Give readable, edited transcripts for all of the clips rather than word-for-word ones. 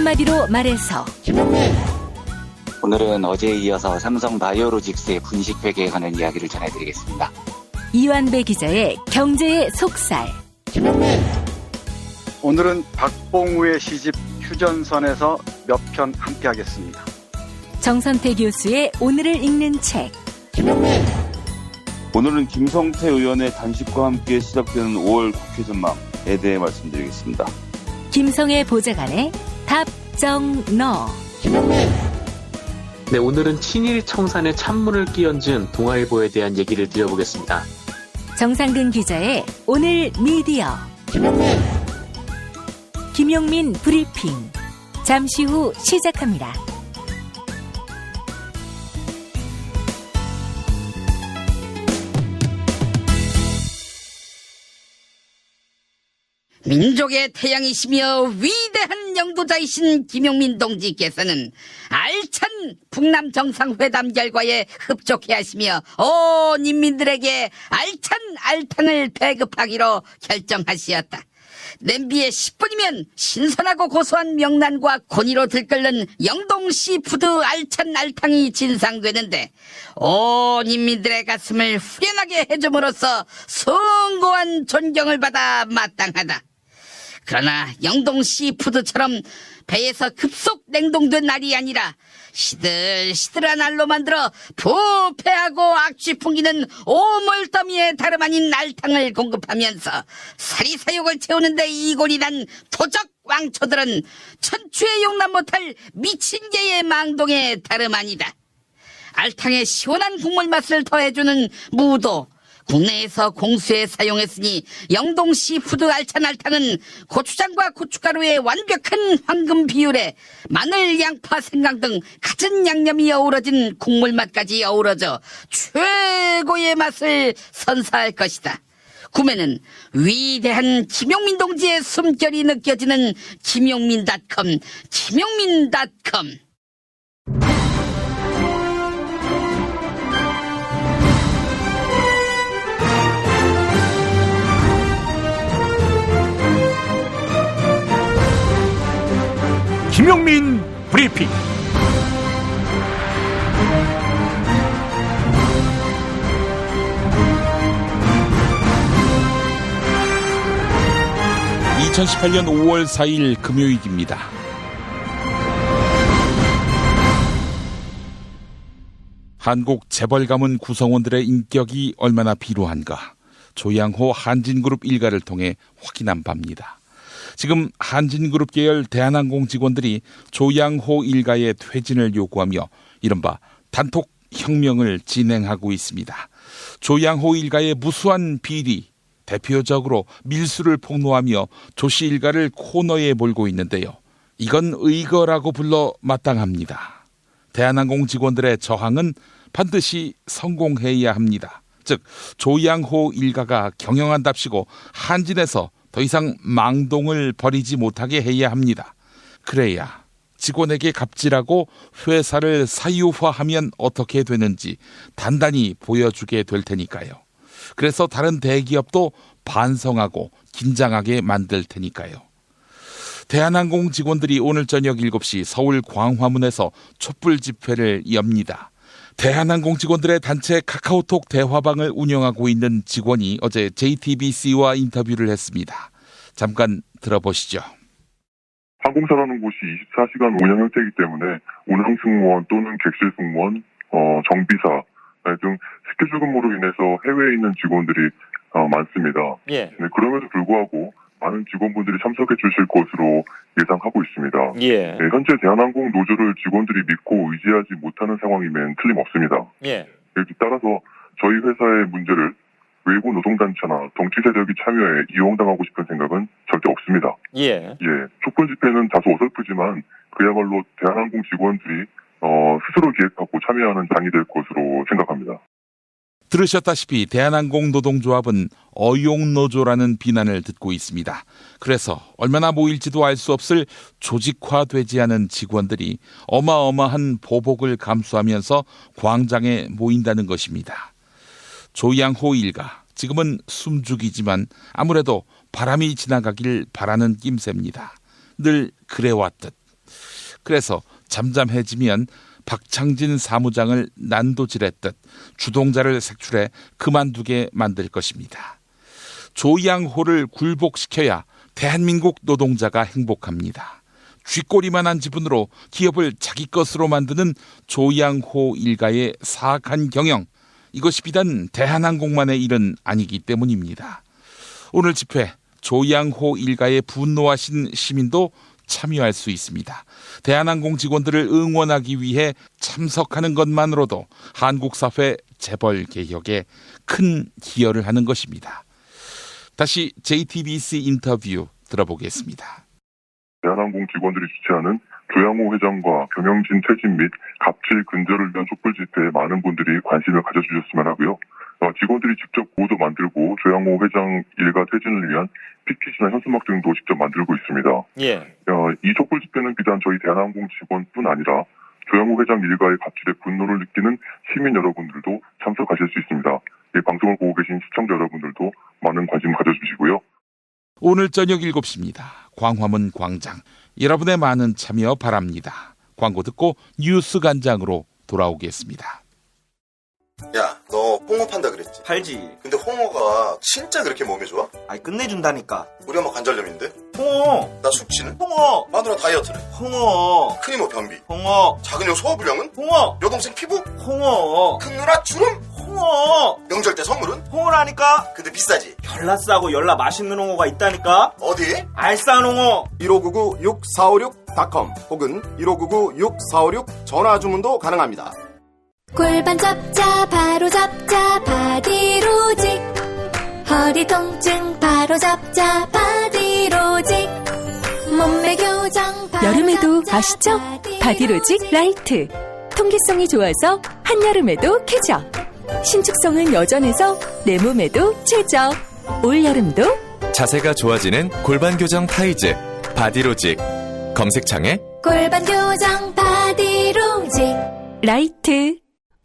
한마디로 말해서 오늘은 어제에 이어서 삼성바이오로직스의 분식 회계에 관한 이야기를 전해드리겠습니다. 이완배 기자의 경제의 속살. 오늘은 박봉우의 시집 휴전선에서 몇 편 함께하겠습니다. 정선태 교수의 오늘을 읽는 책. 오늘은 김성태 의원의 단식과 함께 시작되는 5월 국회 전망에 대해 말씀드리겠습니다. 김성애 보좌관의 답정너. 네, 오늘은 친일 청산의 찬물을 끼얹은 동아일보에 대한 얘기를 드려보겠습니다. 정상근 기자의 오늘 미디어. 김용민 브리핑. 잠시 후 시작합니다. 민족의 태양이시며 위대한 영도자이신 김용민 동지께서는 알찬 북남 정상회담 결과에 흡족해 하시며 온 인민들에게 알찬 알탕을 배급하기로 결정하시었다. 냄비에 10분이면 신선하고 고소한 명란과 고니로 들끓는 영동 시푸드 알찬 알탕이 진상되는데 온 인민들의 가슴을 후련하게 해줌으로써 숭고한 존경을 받아 마땅하다. 그러나 영동 시푸드처럼 배에서 급속 냉동된 날이 아니라 시들시들한 알로 만들어 부패하고 악취 풍기는 오물더미에 다름 아닌 알탕을 공급하면서 사리사욕을 채우는데 이골이 난 도적 왕초들은 천추에 용납 못할 미친 개의 망동에 다름 아니다. 알탕에 시원한 국물 맛을 더해주는 무도, 국내에서 공수에 사용했으니 영동 시푸드 알찬 알탕은 고추장과 고춧가루의 완벽한 황금 비율에 마늘, 양파, 생강 등 갖은 양념이 어우러진 국물 맛까지 어우러져 최고의 맛을 선사할 것이다. 구매는 위대한 김용민 동지의 숨결이 느껴지는 김용민닷컴. 김용민 브리핑. (2018년 5월 4일) 금요일입니다. 한국 재벌 가문 구성원들의 인격이 얼마나 비루한가, 조양호 한진그룹 일가를 통해 확인한 바입니다. 지금 한진그룹 계열 대한항공 직원들이 조양호 일가의 퇴진을 요구하며 이른바 단톡 혁명을 진행하고 있습니다. 조양호 일가의 무수한 비리, 대표적으로 밀수를 폭로하며 조씨 일가를 코너에 몰고 있는데요. 이건 의거라고 불러 마땅합니다. 대한항공 직원들의 저항은 반드시 성공해야 합니다. 즉 조양호 일가가 경영한답시고 한진에서 더 이상 망동을 벌이지 못하게 해야 합니다. 그래야 직원에게 갑질하고 회사를 사유화하면 어떻게 되는지 단단히 보여주게 될 테니까요. 그래서 다른 대기업도 반성하고 긴장하게 만들 테니까요. 대한항공 직원들이 오늘 저녁 7시 서울 광화문에서 촛불 집회를 엽니다. 대한항공 직원들의 단체 카카오톡 대화방을 운영하고 있는 직원이 어제 JTBC와 인터뷰를 했습니다. 잠깐 들어보시죠. 항공사라는 곳이 24시간 운영 형태이기 때문에 운항 승무원 또는 객실 승무원, 정비사 등 스케줄 근무로 인해서 해외에 있는 직원들이 많습니다. 예. 네, 그럼에도 불구하고 많은 직원분들이 참석해 주실 것으로 예상하고 있습니다. 예. 네, 현재 대한항공 노조를 직원들이 믿고 의지하지 못하는 상황이면 틀림없습니다. 예. 따라서 저희 회사의 문제를 외부 노동단체나 정치 세력이 참여해 이용당하고 싶은 생각은 절대 없습니다. 예. 예. 촛불 집회는 다소 어설프지만 그야말로 대한항공 직원들이 스스로 기획하고 참여하는 장이 될 것으로 생각합니다. 들으셨다시피 대한항공 노동조합은 어용노조라는 비난을 듣고 있습니다. 그래서 얼마나 모일지도 알 수 없을 조직화되지 않은 직원들이 어마어마한 보복을 감수하면서 광장에 모인다는 것입니다. 조양호 일가, 지금은 숨죽이지만 아무래도 바람이 지나가길 바라는 낌새입니다. 늘 그래왔듯. 그래서 잠잠해지면 박창진 사무장을 난도질했듯 주동자를 색출해 그만두게 만들 것입니다. 조양호를 굴복시켜야 대한민국 노동자가 행복합니다. 쥐꼬리만한 지분으로 기업을 자기 것으로 만드는 조양호 일가의 사악한 경영, 이것이 비단 대한항공만의 일은 아니기 때문입니다. 오늘 집회 조양호 일가에 분노하신 시민도 참여할 수 있습니다. 대한항공 직원들을 응원하기 위해 참석하는 것만으로도 한국 사회 재벌 개혁에 큰 기여를 하는 것입니다. 다시 JTBC 인터뷰 들어보겠습니다. 대한항공 직원들이 주최하는 조양호 회장과 경영진 퇴진 및 갑질 근절을 위한 촛불 집회에 많은 분들이 관심을 가져주셨으면 하고요. 직원들이 직접 구호도 만들고 조양호 회장 일가 퇴진을 위한 피켓이나 현수막 등도 직접 만들고 있습니다. 예. 이 촛불 집회는 비단 저희 대한항공 직원뿐 아니라 조양호 회장 일가의 갑질에 분노를 느끼는 시민 여러분들도 참석하실 수 있습니다. 이 방송을 보고 계신 시청자 여러분들도 많은 관심 가져주시고요. 오늘 저녁 7시입니다. 광화문 광장. 여러분의 많은 참여 바랍니다. 광고 듣고 뉴스 간장으로 돌아오겠습니다. 야, 너 홍어 판다 그랬지? 팔지. 근데 홍어가 진짜 그렇게 몸에 좋아? 아니 끝내준다니까. 우리 엄마 관절염인데? 홍어. 나 숙취는? 홍어. 마누라 다이어트는? 홍어. 큰이모 변비? 홍어. 작은 형 소화불량은? 홍어. 여동생 피부? 홍어. 큰 누나 주름? 홍어. 명절 때 선물은? 홍어라니까. 근데 비싸지? 열나 싸고 열나 맛있는 홍어가 있다니까. 어디? 알싸한 홍어. 1599-6456.com 혹은 1599-6456 전화 주문도 가능합니다. 골반 잡자 바로 잡자 바디로직, 허리 통증 바로 잡자 바디로직, 몸매 교정 바로 여름에도 잡자, 아시죠? 바디로직 라이트. 통기성이 좋아서 한여름에도 쾌적. 신축성은 여전해서 내 몸에도 최적. 올여름도 자세가 좋아지는 골반 교정 타이즈 바디로직. 검색창에 골반 교정 바디로직 라이트.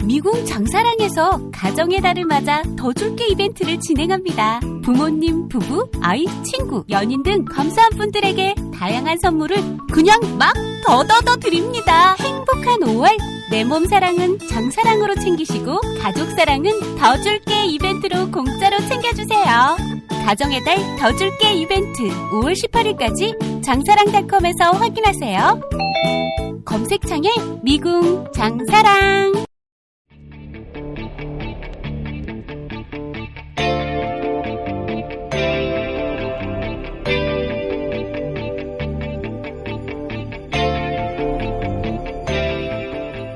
미궁 장사랑에서 가정의 달을 맞아 더 줄게 이벤트를 진행합니다. 부모님, 부부, 아이, 친구, 연인 등 감사한 분들에게 다양한 선물을 그냥 막 더더더 드립니다. 행복한 5월, 내 몸 사랑은 장사랑으로 챙기시고 가족 사랑은 더 줄게 이벤트로 공짜로 챙겨주세요. 가정의 달 더 줄게 이벤트 5월 18일까지 장사랑닷컴에서 확인하세요. 검색창에 미궁 장사랑.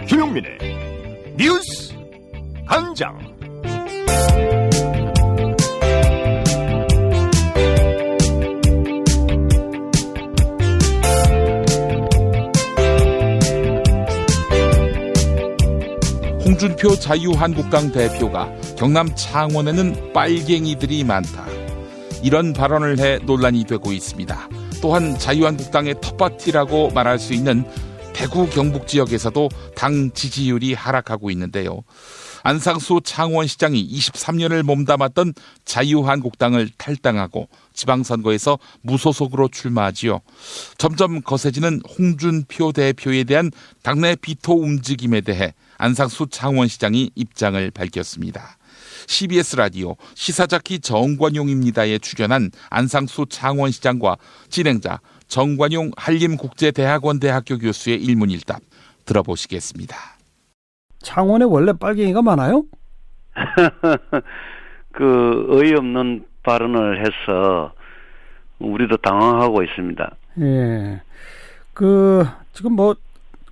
김용민의 뉴스 간장. 홍준표 자유한국당 대표가 경남 창원에는 빨갱이들이 많다, 이런 발언을 해 논란이 되고 있습니다. 또한 자유한국당의 텃밭이라고 말할 수 있는 대구 경북 지역에서도 당 지지율이 하락하고 있는데요. 안상수 창원시장이 23년을 몸담았던 자유한국당을 탈당하고 지방선거에서 무소속으로 출마하지요. 점점 거세지는 홍준표 대표에 대한 당내 비토 움직임에 대해 안상수 창원시장이 입장을 밝혔습니다. CBS 라디오 시사자키 정관용입니다에 출연한 안상수 창원시장과 진행자 정관용 한림국제대학원 대학교 교수의 일문일답 들어보시겠습니다. 창원에 원래 빨갱이가 많아요? 어이없는 발언을 해서 우리도 당황하고 있습니다. 예. 지금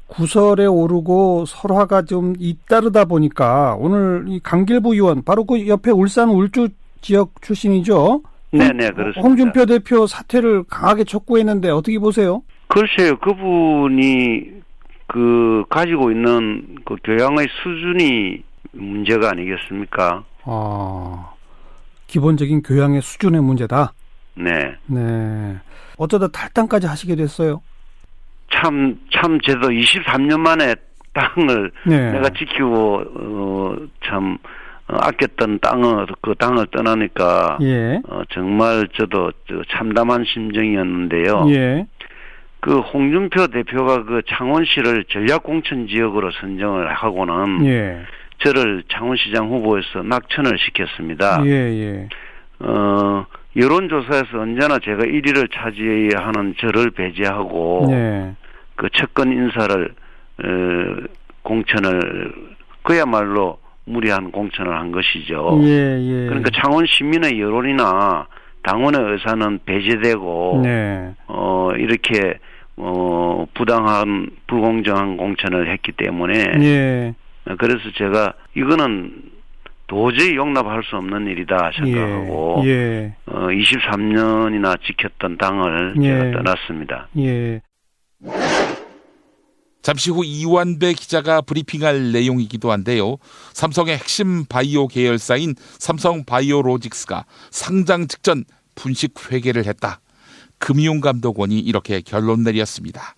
구설에 오르고 설화가 좀 잇따르다 보니까 오늘 이 강길부 의원, 바로 그 옆에 울산 울주 지역 출신이죠? 네네, 그렇습니다. 홍준표 대표 사퇴를 강하게 촉구했는데 어떻게 보세요? 글쎄요, 그분이 가지고 있는 교양의 수준이 문제가 아니겠습니까? 기본적인 교양의 수준의 문제다? 네. 네. 어쩌다 탈당까지 하시게 됐어요? 저도 23년 만에 땅을 내가 지키고, 아꼈던 그 땅을 떠나니까, 정말 저도 참담한 심정이었는데요. 예. 그 홍준표 대표가 그 창원시를 전략공천 지역으로 선정을 하고는 예. 저를 창원시장 후보에서 낙천을 시켰습니다. 예, 예. 여론조사에서 언제나 제가 1위를 차지해야 하는 저를 배제하고 예. 그 측근 인사를 공천을 그야말로 무리한 공천을 한 것이죠. 예, 예. 그러니까 창원 시민의 여론이나 당원의 의사는 배제되고 네. 이렇게 부당한 불공정한 공천을 했기 때문에 예. 그래서 제가 이거는 도저히 용납할 수 없는 일이다 생각하고 예. 23년이나 지켰던 당을 예. 제가 떠났습니다. 예. 잠시 후 이완배 기자가 브리핑할 내용이기도 한데요. 삼성의 핵심 바이오 계열사인 삼성바이오로직스가 상장 직전 분식 회계를 했다. 금융감독원이 이렇게 결론 내렸습니다.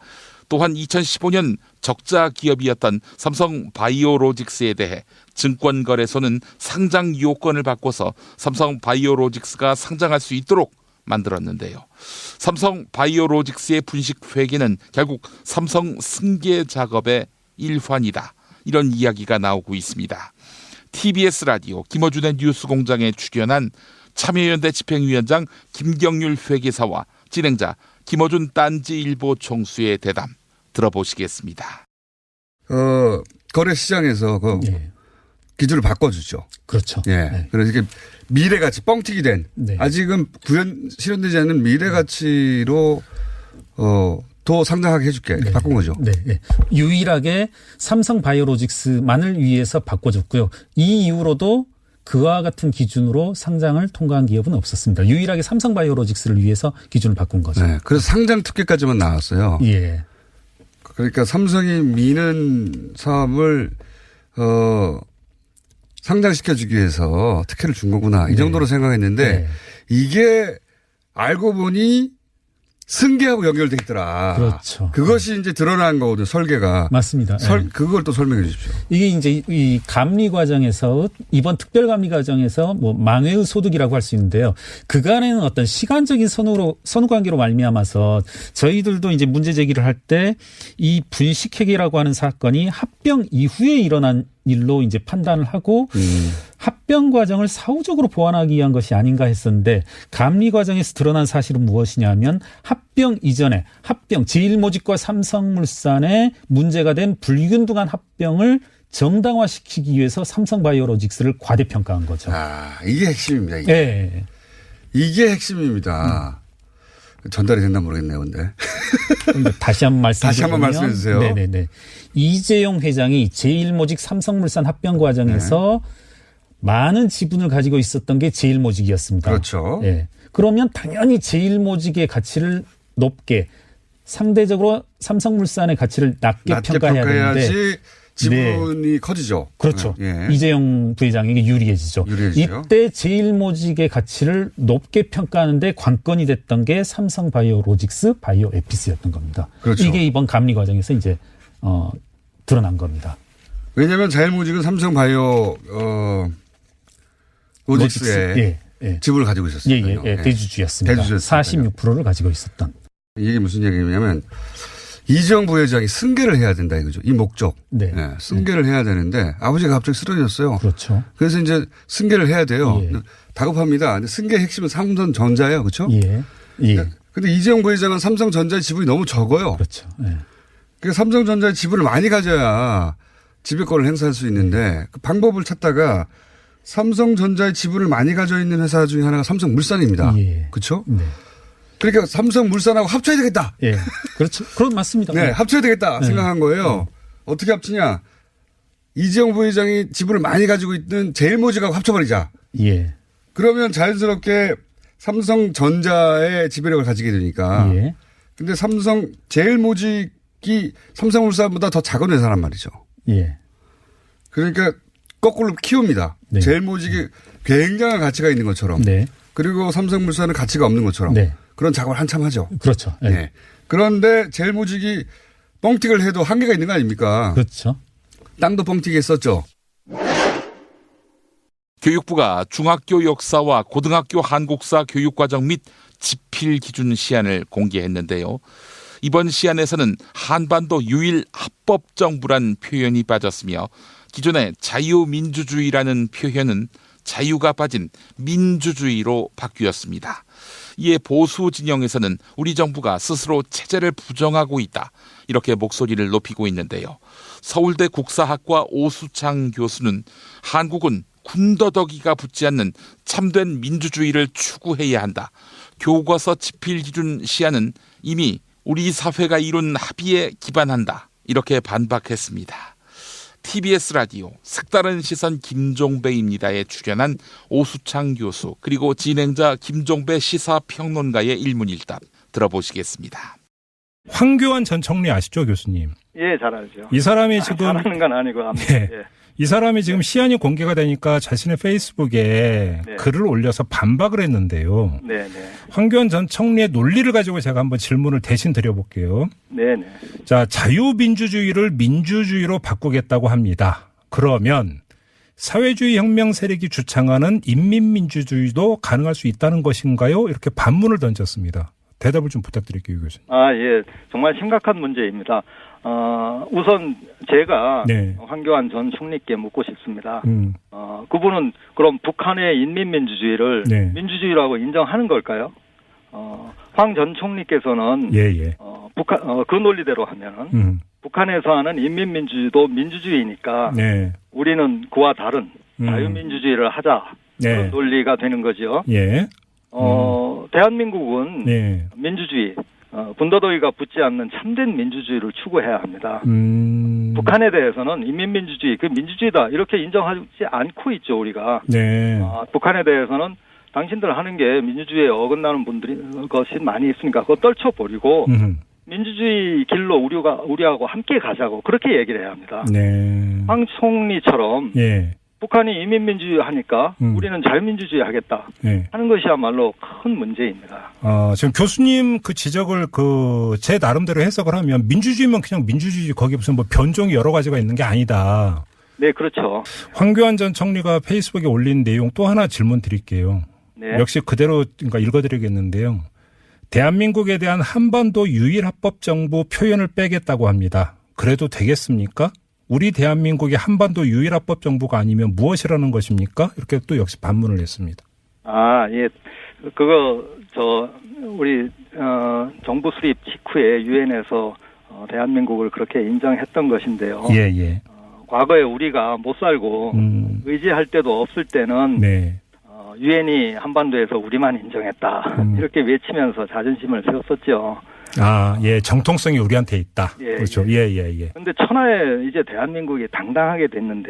또한 2015년 적자 기업이었던 삼성바이오로직스에 대해 증권거래소는 상장 요건을 바꿔서 삼성바이오로직스가 상장할 수 있도록 만들었는데요. 삼성바이오로직스의 분식 회계는 결국 삼성 승계 작업의 일환이다. 이런 이야기가 나오고 있습니다. TBS 라디오 김어준의 뉴스공장에 출연한 참여연대 집행위원장 김경률 회계사와 진행자 김어준 딴지일보 총수의 대담 들어보시겠습니다. 거래시장에서 예. 기준을 바꿔주죠. 그렇죠. 예. 네. 그래서 이게 미래가치 뻥튀기 된 아직은 실현되지 않는 미래가치로 더 상장하게 해줄게. 바꾼 거죠. 네, 네. 유일하게 삼성바이오로직스만을 위해서 바꿔줬고요. 이 이후로도 그와 같은 기준으로 상장을 통과한 기업은 없었습니다. 유일하게 삼성바이오로직스를 위해서 기준을 바꾼 거죠. 네. 그래서 상장 특혜까지만 나왔어요. 예. 그러니까 삼성이 미는 사업을 상장시켜주기 위해서 특혜를 준 거구나. 이 정도로 생각했는데 이게 알고 보니 승계하고 연결돼 있더라. 그렇죠. 그것이 이제 드러난 거거든요. 설계가. 맞습니다. 그걸 또 설명해 주십시오. 이게 이제 이 감리 과정에서 이번 특별 감리 과정에서 뭐 망회의 소득이라고 할 수 있는데요. 그간에는 어떤 시간적인 선후 관계로 말미암아서 저희들도 이제 문제 제기를 할 때 이 분식회계라고 하는 사건이 합병 이후에 일어난 일로 이제 판단을 하고 합병 과정을 사후적으로 보완하기 위한 것이 아닌가 했었는데 감리 과정에서 드러난 사실은 무엇이냐면 합병 이전에 제일모직과 삼성물산에 문제가 된 불균등한 합병을 정당화시키기 위해서 삼성바이오로직스를 과대평가한 거죠. 이게 핵심입니다. 이게, 네. 이게 핵심입니다. 전달이 됐나 모르겠네요, 근데. 다시 한번 말씀해 주세요. 네네네. 이재용 회장이 제일모직 삼성물산 합병 과정에서 많은 지분을 가지고 있었던 게 제일모직이었습니다. 그렇죠. 네. 그러면 당연히 제일모직의 가치를 높게 상대적으로 삼성물산의 가치를 낮게 평가해야 되는데 지분이 커지죠. 그렇죠. 예. 이재용 부회장에게 유리해지죠. 이때 제일모직의 가치를 높게 평가하는데 관건이 됐던 게 삼성바이오로직스 바이오에피스였던 겁니다. 그렇죠. 이게 이번 감리 과정에서 이제 드러난 겁니다. 왜냐하면 제일모직은 삼성바이오 로직스의 지분을 가지고 있었어요. 대주주였습니다. 46%를 가지고 있었던. 이게 무슨 얘기냐면 이재용 부회장이 승계를 해야 된다 이거죠. 이 목적. 승계를 해야 되는데 아버지가 갑자기 쓰러졌어요. 그렇죠. 그래서 이제 승계를 해야 돼요. 다급합니다. 근데 승계의 핵심은 삼성전자예요. 그렇죠? 근데 이재용 부회장은 삼성전자의 지분이 너무 적어요. 그렇죠. 그러니까 삼성전자의 지분을 많이 가져야 지배권을 행사할 수 있는데 그 방법을 찾다가 삼성전자의 지분을 많이 가져 있는 회사 중에 하나가 삼성물산입니다. 그렇죠? 그러니까 삼성물산하고 합쳐야 되겠다. 그렇죠. 그럼 맞습니다. 합쳐야 되겠다 생각한 거예요. 어떻게 합치냐? 이재용 부회장이 지분을 많이 가지고 있는 제일모직하고 합쳐버리자. 그러면 자연스럽게 삼성전자의 지배력을 가지게 되니까. 근데 제일모직이 삼성물산보다 더 작은 회사란 말이죠. 그러니까 거꾸로 키웁니다. 제일모직이 굉장한 가치가 있는 것처럼. 그리고 삼성물산은 가치가 없는 것처럼. 그런 작업을 한참 하죠. 그렇죠. 그런데 제일모직이 뻥튀기를 해도 한계가 있는 거 아닙니까? 그렇죠. 땅도 뻥튀기 했었죠. 교육부가 중학교 역사와 고등학교 한국사 교육과정 및 지필 기준 시안을 공개했는데요. 이번 시안에서는 한반도 유일 합법정부란 표현이 빠졌으며 기존의 자유민주주의라는 표현은 자유가 빠진 민주주의로 바뀌었습니다. 이에 보수 진영에서는 우리 정부가 스스로 체제를 부정하고 있다, 이렇게 목소리를 높이고 있는데요. 서울대 국사학과 오수창 교수는 한국은 군더더기가 붙지 않는 참된 민주주의를 추구해야 한다. 교과서 집필기준 시안은 이미 우리 사회가 이룬 합의에 기반한다, 이렇게 반박했습니다. TBS 라디오 색다른 시선 김종배입니다에 출연한 오수창 교수, 그리고 진행자 김종배 시사평론가의 일문일답 들어보시겠습니다. 황교안 전 총리 아시죠, 교수님? 예, 잘 알죠. 이 사람이 지금 잘하는 건 아니고 합니다. 네. 예. 이 사람이 지금 시안이 공개가 되니까 자신의 페이스북에 네. 글을 올려서 반박을 했는데요. 네. 황교안 전 총리의 논리를 가지고 제가 한번 질문을 대신 드려볼게요. 네. 자, 자유민주주의를 민주주의로 바꾸겠다고 합니다. 그러면 사회주의 혁명 세력이 주창하는 인민민주주의도 가능할 수 있다는 것인가요? 이렇게 반문을 던졌습니다. 대답을 좀 부탁드릴게요, 교수님. 예. 정말 심각한 문제입니다. 우선 제가 네. 황교안 전 총리께 묻고 싶습니다. 그분은 그럼 북한의 인민민주주의를 네. 민주주의라고 인정하는 걸까요? 황 전 총리께서는 북한 그 논리대로 하면은 북한에서 하는 인민민주주의도 민주주의니까 네. 우리는 그와 다른 자유민주주의를 하자, 그런 논리가 되는 거죠. 예. 대한민국은 네. 민주주의, 군더더기가 붙지 않는 참된 민주주의를 추구해야 합니다. 북한에 대해서는 인민민주주의, 그 민주주의다, 이렇게 인정하지 않고 있죠, 우리가. 네. 북한에 대해서는 당신들 하는 게 민주주의에 어긋나는 것이 많이 있으니까 그거 떨쳐버리고 민주주의 길로 우리하고 함께 가자고, 그렇게 얘기를 해야 합니다. 네. 황 총리처럼 예. 북한이 이민민주주의 하니까 우리는 자유민주주의 하겠다 하는 것이야말로 큰 문제입니다. 지금 교수님 그 지적을 제 나름대로 해석을 하면 민주주의면 그냥 민주주의, 거기 무슨 뭐 변종이 여러 가지가 있는 게 아니다. 네, 그렇죠. 황교안 전 총리가 페이스북에 올린 내용 또 하나 질문 드릴게요. 네. 역시 그대로 그러니까 읽어드리겠는데요. 대한민국에 대한 한반도 유일 합법 정부 표현을 빼겠다고 합니다. 그래도 되겠습니까? 우리 대한민국이 한반도 유일 합법 정부가 아니면 무엇이라는 것입니까? 이렇게 또 역시 반문을 했습니다. 예. 우리 정부 수립 직후에 유엔에서 대한민국을 그렇게 인정했던 것인데요. 예. 과거에 우리가 못 살고 의지할 때도 없을 때는 네. 유엔이 한반도에서 우리만 인정했다, 이렇게 외치면서 자존심을 세웠었죠. 정통성이 우리한테 있다. 그렇죠. 예. 근데 천하에 이제 대한민국이 당당하게 됐는데,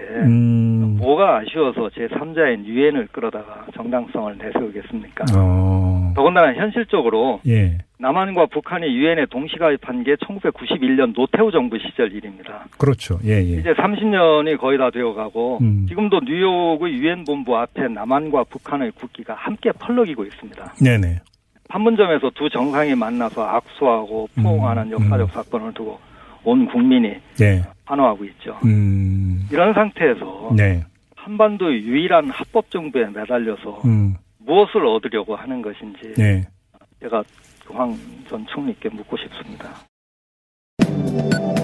뭐가 아쉬워서 제3자인 유엔을 끌어다가 정당성을 내세우겠습니까? 더군다나 현실적으로, 남한과 북한이 유엔에 동시가입한 게 1991년 노태우 정부 시절 일입니다. 그렇죠. 예. 이제 30년이 거의 다 되어가고, 지금도 뉴욕의 유엔 본부 앞에 남한과 북한의 국기가 함께 펄럭이고 있습니다. 네네. 판문점에서 두 정상이 만나서 악수하고 포옹하는 역사적 사건을 두고 온 국민이 환호하고 있죠. 이런 상태에서 한반도의 유일한 합법 정부에 매달려서 무엇을 얻으려고 하는 것인지 제가 황 전 총리께 묻고 싶습니다.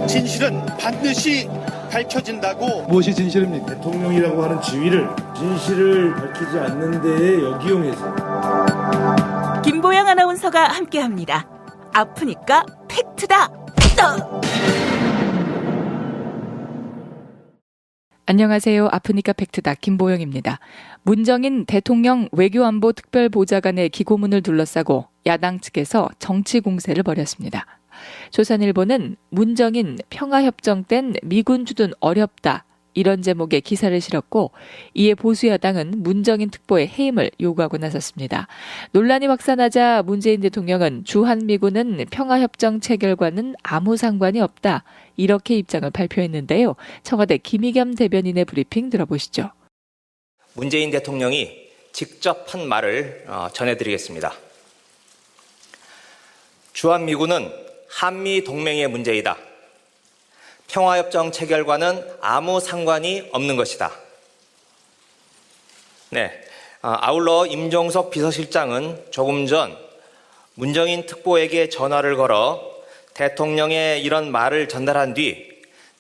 진실은 반드시 밝혀진다고. 무엇이 진실입니까? 대통령이라고 하는 지위를 진실을 밝히지 않는 데에 역이용해서. 김보영 아나운서가 함께합니다. 아프니까 팩트다. 안녕하세요. 아프니까 팩트다. 김보영입니다. 문정인 대통령 외교안보 특별보좌관의 기고문을 둘러싸고 야당 측에서 정치 공세를 벌였습니다. 조선일보는 문정인 평화협정 땐 미군 주둔 어렵다, 이런 제목의 기사를 실었고, 이에 보수야당은 문정인 특보의 해임을 요구하고 나섰습니다. 논란이 확산하자 문재인 대통령은 주한미군은 평화협정 체결과는 아무 상관이 없다, 이렇게 입장을 발표했는데요. 청와대 김의겸 대변인의 브리핑 들어보시죠. 문재인 대통령이 직접 한 말을 전해드리겠습니다. 주한미군은 한미 동맹의 문제이다. 평화협정 체결과는 아무 상관이 없는 것이다. 아울러 임종석 비서실장은 조금 전 문정인 특보에게 전화를 걸어 대통령의 이런 말을 전달한 뒤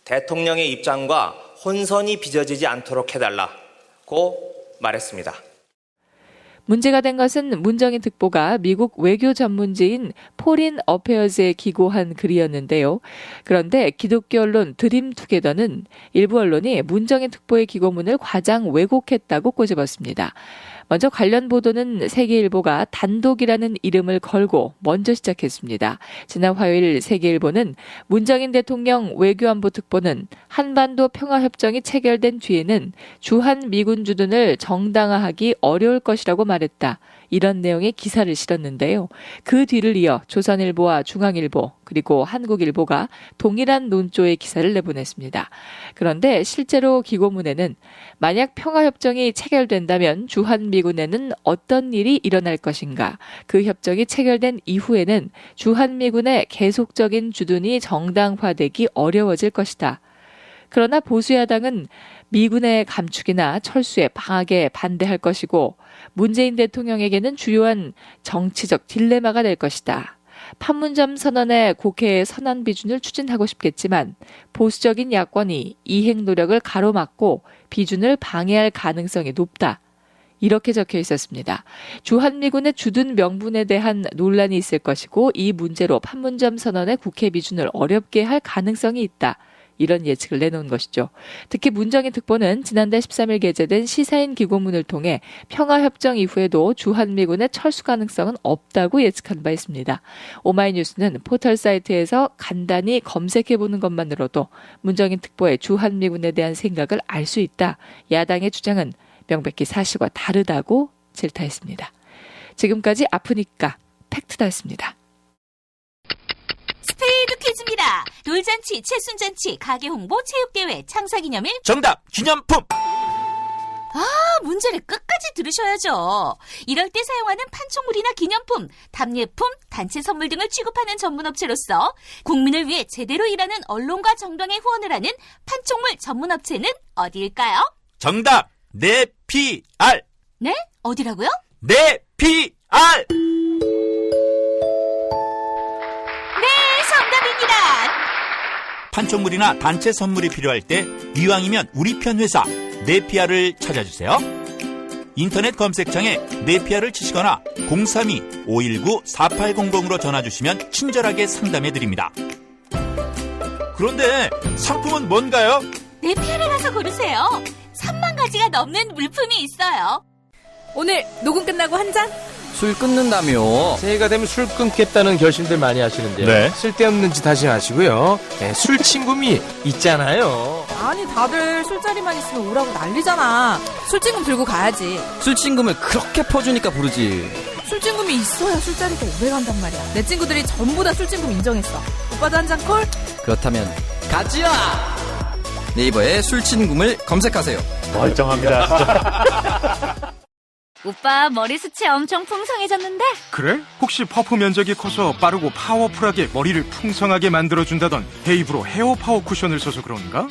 대통령의 입장과 혼선이 빚어지지 않도록 해달라고 말했습니다. 문제가 된 것은 문정인 특보가 미국 외교 전문지인 포린 어페어즈에 기고한 글이었는데요. 그런데 기독교 언론 드림투게더는 일부 언론이 문정인 특보의 기고문을 과장 왜곡했다고 꼬집었습니다. 먼저 관련 보도는 세계일보가 단독이라는 이름을 걸고 먼저 시작했습니다. 지난 화요일 세계일보는 문정인 대통령 외교안보 특보는 한반도 평화협정이 체결된 뒤에는 주한 미군 주둔을 정당화하기 어려울 것이라고 말했다. 이런 내용의 기사를 실었는데요. 그 뒤를 이어 조선일보와 중앙일보 그리고 한국일보가 동일한 논조의 기사를 내보냈습니다. 그런데 실제로 기고문에는 만약 평화협정이 체결된다면 주한미군에는 어떤 일이 일어날 것인가, 그 협정이 체결된 이후에는 주한미군의 계속적인 주둔이 정당화되기 어려워질 것이다. 그러나 보수야당은 미군의 감축이나 철수에 방하게 반대할 것이고 문재인 대통령에게는 주요한 정치적 딜레마가 될 것이다. 판문점 선언의 국회의 선언 비준을 추진하고 싶겠지만 보수적인 야권이 이행 노력을 가로막고 비준을 방해할 가능성이 높다. 이렇게 적혀 있었습니다. 주한미군의 주둔 명분에 대한 논란이 있을 것이고 이 문제로 판문점 선언의 국회 비준을 어렵게 할 가능성이 있다. 이런 예측을 내놓은 것이죠. 특히 문정인 특보는 지난달 13일 게재된 시사인 기고문을 통해 평화협정 이후에도 주한미군의 철수 가능성은 없다고 예측한 바 있습니다. 오마이뉴스는 포털 사이트에서 간단히 검색해보는 것만으로도 문정인 특보의 주한미군에 대한 생각을 알 수 있다. 야당의 주장은 명백히 사실과 다르다고 질타했습니다. 지금까지 아프니까 팩트다였습니다. 스페이드 퀴즈입니다. 돌잔치, 채순잔치, 가게홍보, 체육대회, 창사기념일. 정답! 기념품! 문제를 끝까지 들으셔야죠. 이럴 때 사용하는 판촉물이나 기념품, 답례품, 단체 선물 등을 취급하는 전문업체로서 국민을 위해 제대로 일하는 언론과 정당의 후원을 하는 판촉물 전문업체는 어디일까요? 정답! 네피알! 네? 어디라고요? 네피알! 정답입니다. 판촉물이나 단체 선물이 필요할 때 이왕이면 우리 편 회사 네피아를 찾아주세요. 인터넷 검색창에 네피아를 치시거나 032-519-4800으로 전화주시면 친절하게 상담해드립니다. 그런데 상품은 뭔가요? 네피아를 가서 고르세요. 3만 가지가 넘는 물품이 있어요. 오늘 녹음 끝나고 한 잔? 술 끊는다며. 새해가 되면 술 끊겠다는 결심들 많이 하시는데요. 네. 쓸데없는 짓 하지 마시고요. 네, 술 친구미 있잖아요. 아니 다들 술자리만 있으면 오라고 난리잖아. 술친금 들고 가야지. 술 친구를 그렇게 퍼주니까 부르지. 술친금이 있어야 술자리가 오래 간단 말이야. 내 친구들이 전부 다 술친금 인정했어. 오빠도 한 잔 콜? 그렇다면 가지야. 네이버에 술친금을 검색하세요. 멀쩡합니다 진짜. 오빠 머리숱이 엄청 풍성해졌는데? 그래? 혹시 퍼프 면적이 커서 빠르고 파워풀하게 머리를 풍성하게 만들어준다던 헤이브로 헤어 파워 쿠션을 써서 그런가?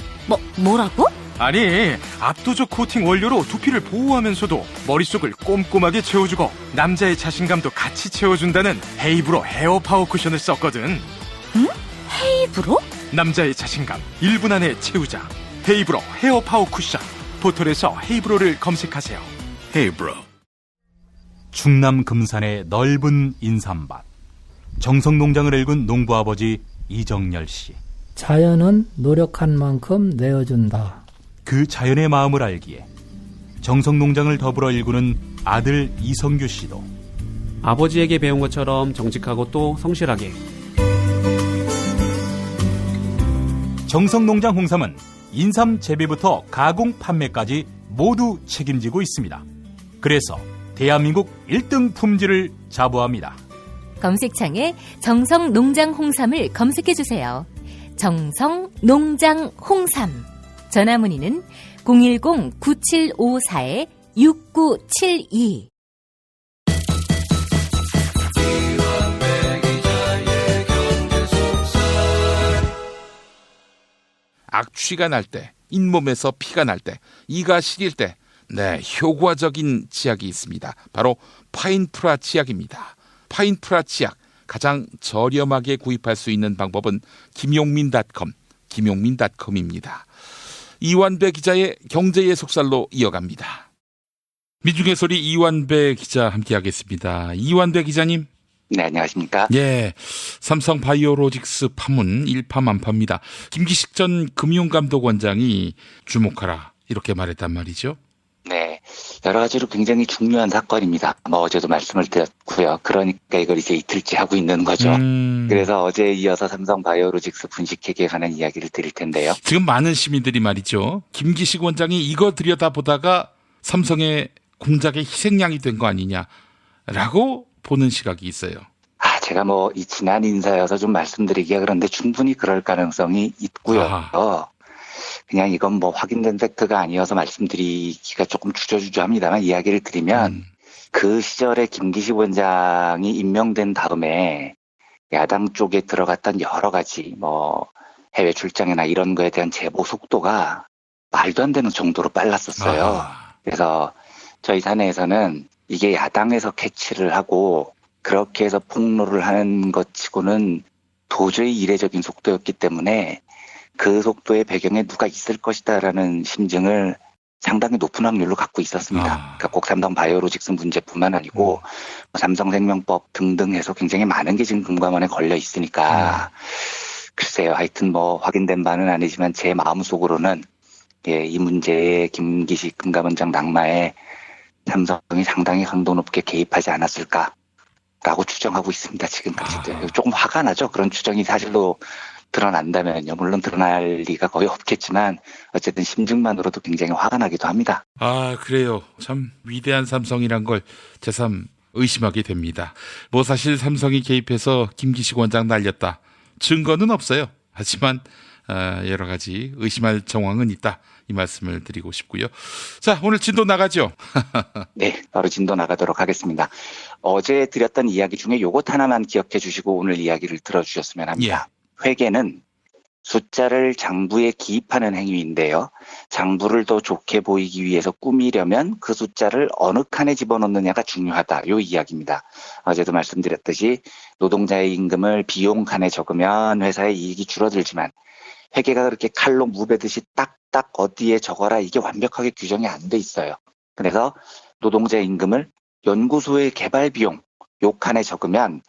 뭐라고? 아니, 압도적 코팅 원료로 두피를 보호하면서도 머릿속을 꼼꼼하게 채워주고 남자의 자신감도 같이 채워준다는 헤이브로 헤어 파워 쿠션을 썼거든. 응? 헤이브로? 남자의 자신감 1분 안에 채우자. 헤이브로 헤어 파워 쿠션. 포털에서 헤이브로를 검색하세요. 헤이브로. 충남 금산의 넓은 인삼밭, 정성농장을 일군 농부아버지 이정열 씨. 자연은 노력한 만큼 내어준다. 그 자연의 마음을 알기에 정성농장을 더불어 일구는 아들 이성규 씨도 아버지에게 배운 것처럼 정직하고 또 성실하게. 정성농장 홍삼은 인삼 재배부터 가공 판매까지 모두 책임지고 있습니다. 그래서 대한민국 1등 품질을 자부합니다. 검색창에 정성농장 홍삼을 검색해주세요. 정성농장 홍삼. 전화문의는 010-9754-6972. 악취가 날 때, 잇몸에서 피가 날 때, 이가 시릴 때, 효과적인 치약이 있습니다. 바로 파인프라 치약입니다. 파인프라 치약, 가장 저렴하게 구입할 수 있는 방법은 김용민닷컴입니다. 이완배 기자의 경제의 속살로 이어갑니다. 민중의 소리 이완배 기자 함께하겠습니다. 이완배 기자님. 네, 안녕하십니까? 예, 삼성 바이오로직스 파문 일파만파입니다. 김기식 전 금융감독원장이 주목하라 이렇게 말했단 말이죠. 네, 여러 가지로 굉장히 중요한 사건입니다. 어제도 말씀을 드렸고요. 그러니까 이걸 이제 이틀째 하고 있는 거죠. 그래서 어제에 이어서 삼성 바이오로직스 분식회계에 관한 이야기를 드릴 텐데요. 지금 많은 시민들이 말이죠. 김기식 원장이 이거 들여다보다가 삼성의 공작의 희생양이 된 거 아니냐라고 보는 시각이 있어요. 제가 이 지난 인사여서 좀 말씀드리기가 그런데 충분히 그럴 가능성이 있고요. 그냥 이건 확인된 팩트가 아니어서 말씀드리기가 조금 주저주저합니다만 이야기를 드리면 그 시절에 김기식 원장이 임명된 다음에 야당 쪽에 들어갔던 여러 가지 해외 출장이나 이런 거에 대한 제보 속도가 말도 안 되는 정도로 빨랐었어요. 그래서 저희 사내에서는 이게 야당에서 캐치를 하고 그렇게 해서 폭로를 하는 것 치고는 도저히 이례적인 속도였기 때문에 그 속도의 배경에 누가 있을 것이다라는 심증을 상당히 높은 확률로 갖고 있었습니다. 그러니까 꼭 삼성 바이오로직스 문제뿐만 아니고 삼성생명법 등등 해서 굉장히 많은 게 지금 금감원에 걸려 있으니까 글쎄요. 하여튼 확인된 바는 아니지만 제 마음속으로는 이 문제에 김기식 금감원장 낙마에 삼성이 상당히 강도 높게 개입하지 않았을까라고 추정하고 있습니다. 지금까지도. 조금 화가 나죠. 그런 추정이 사실로 드러난다면요. 물론 드러날 리가 거의 없겠지만 어쨌든 심증만으로도 굉장히 화가 나기도 합니다. 그래요. 참 위대한 삼성이란 걸 새삼 의심하게 됩니다. 사실 삼성이 개입해서 김기식 원장 날렸다. 증거는 없어요. 하지만 여러 가지 의심할 정황은 있다. 이 말씀을 드리고 싶고요. 자, 오늘 진도 나가죠. 네, 바로 진도 나가도록 하겠습니다. 어제 드렸던 이야기 중에 요것 하나만 기억해 주시고 오늘 이야기를 들어주셨으면 합니다. 회계는 숫자를 장부에 기입하는 행위인데요. 장부를 더 좋게 보이기 위해서 꾸미려면 그 숫자를 어느 칸에 집어넣느냐가 중요하다. 요 이야기입니다. 어제도 말씀드렸듯이 노동자의 임금을 비용 칸에 적으면 회사의 이익이 줄어들지만 회계가 그렇게 칼로 무베듯이 딱딱 어디에 적어라 이게 완벽하게 규정이 안 돼 있어요. 그래서 노동자의 임금을 연구소의 개발 비용 요 칸에 적으면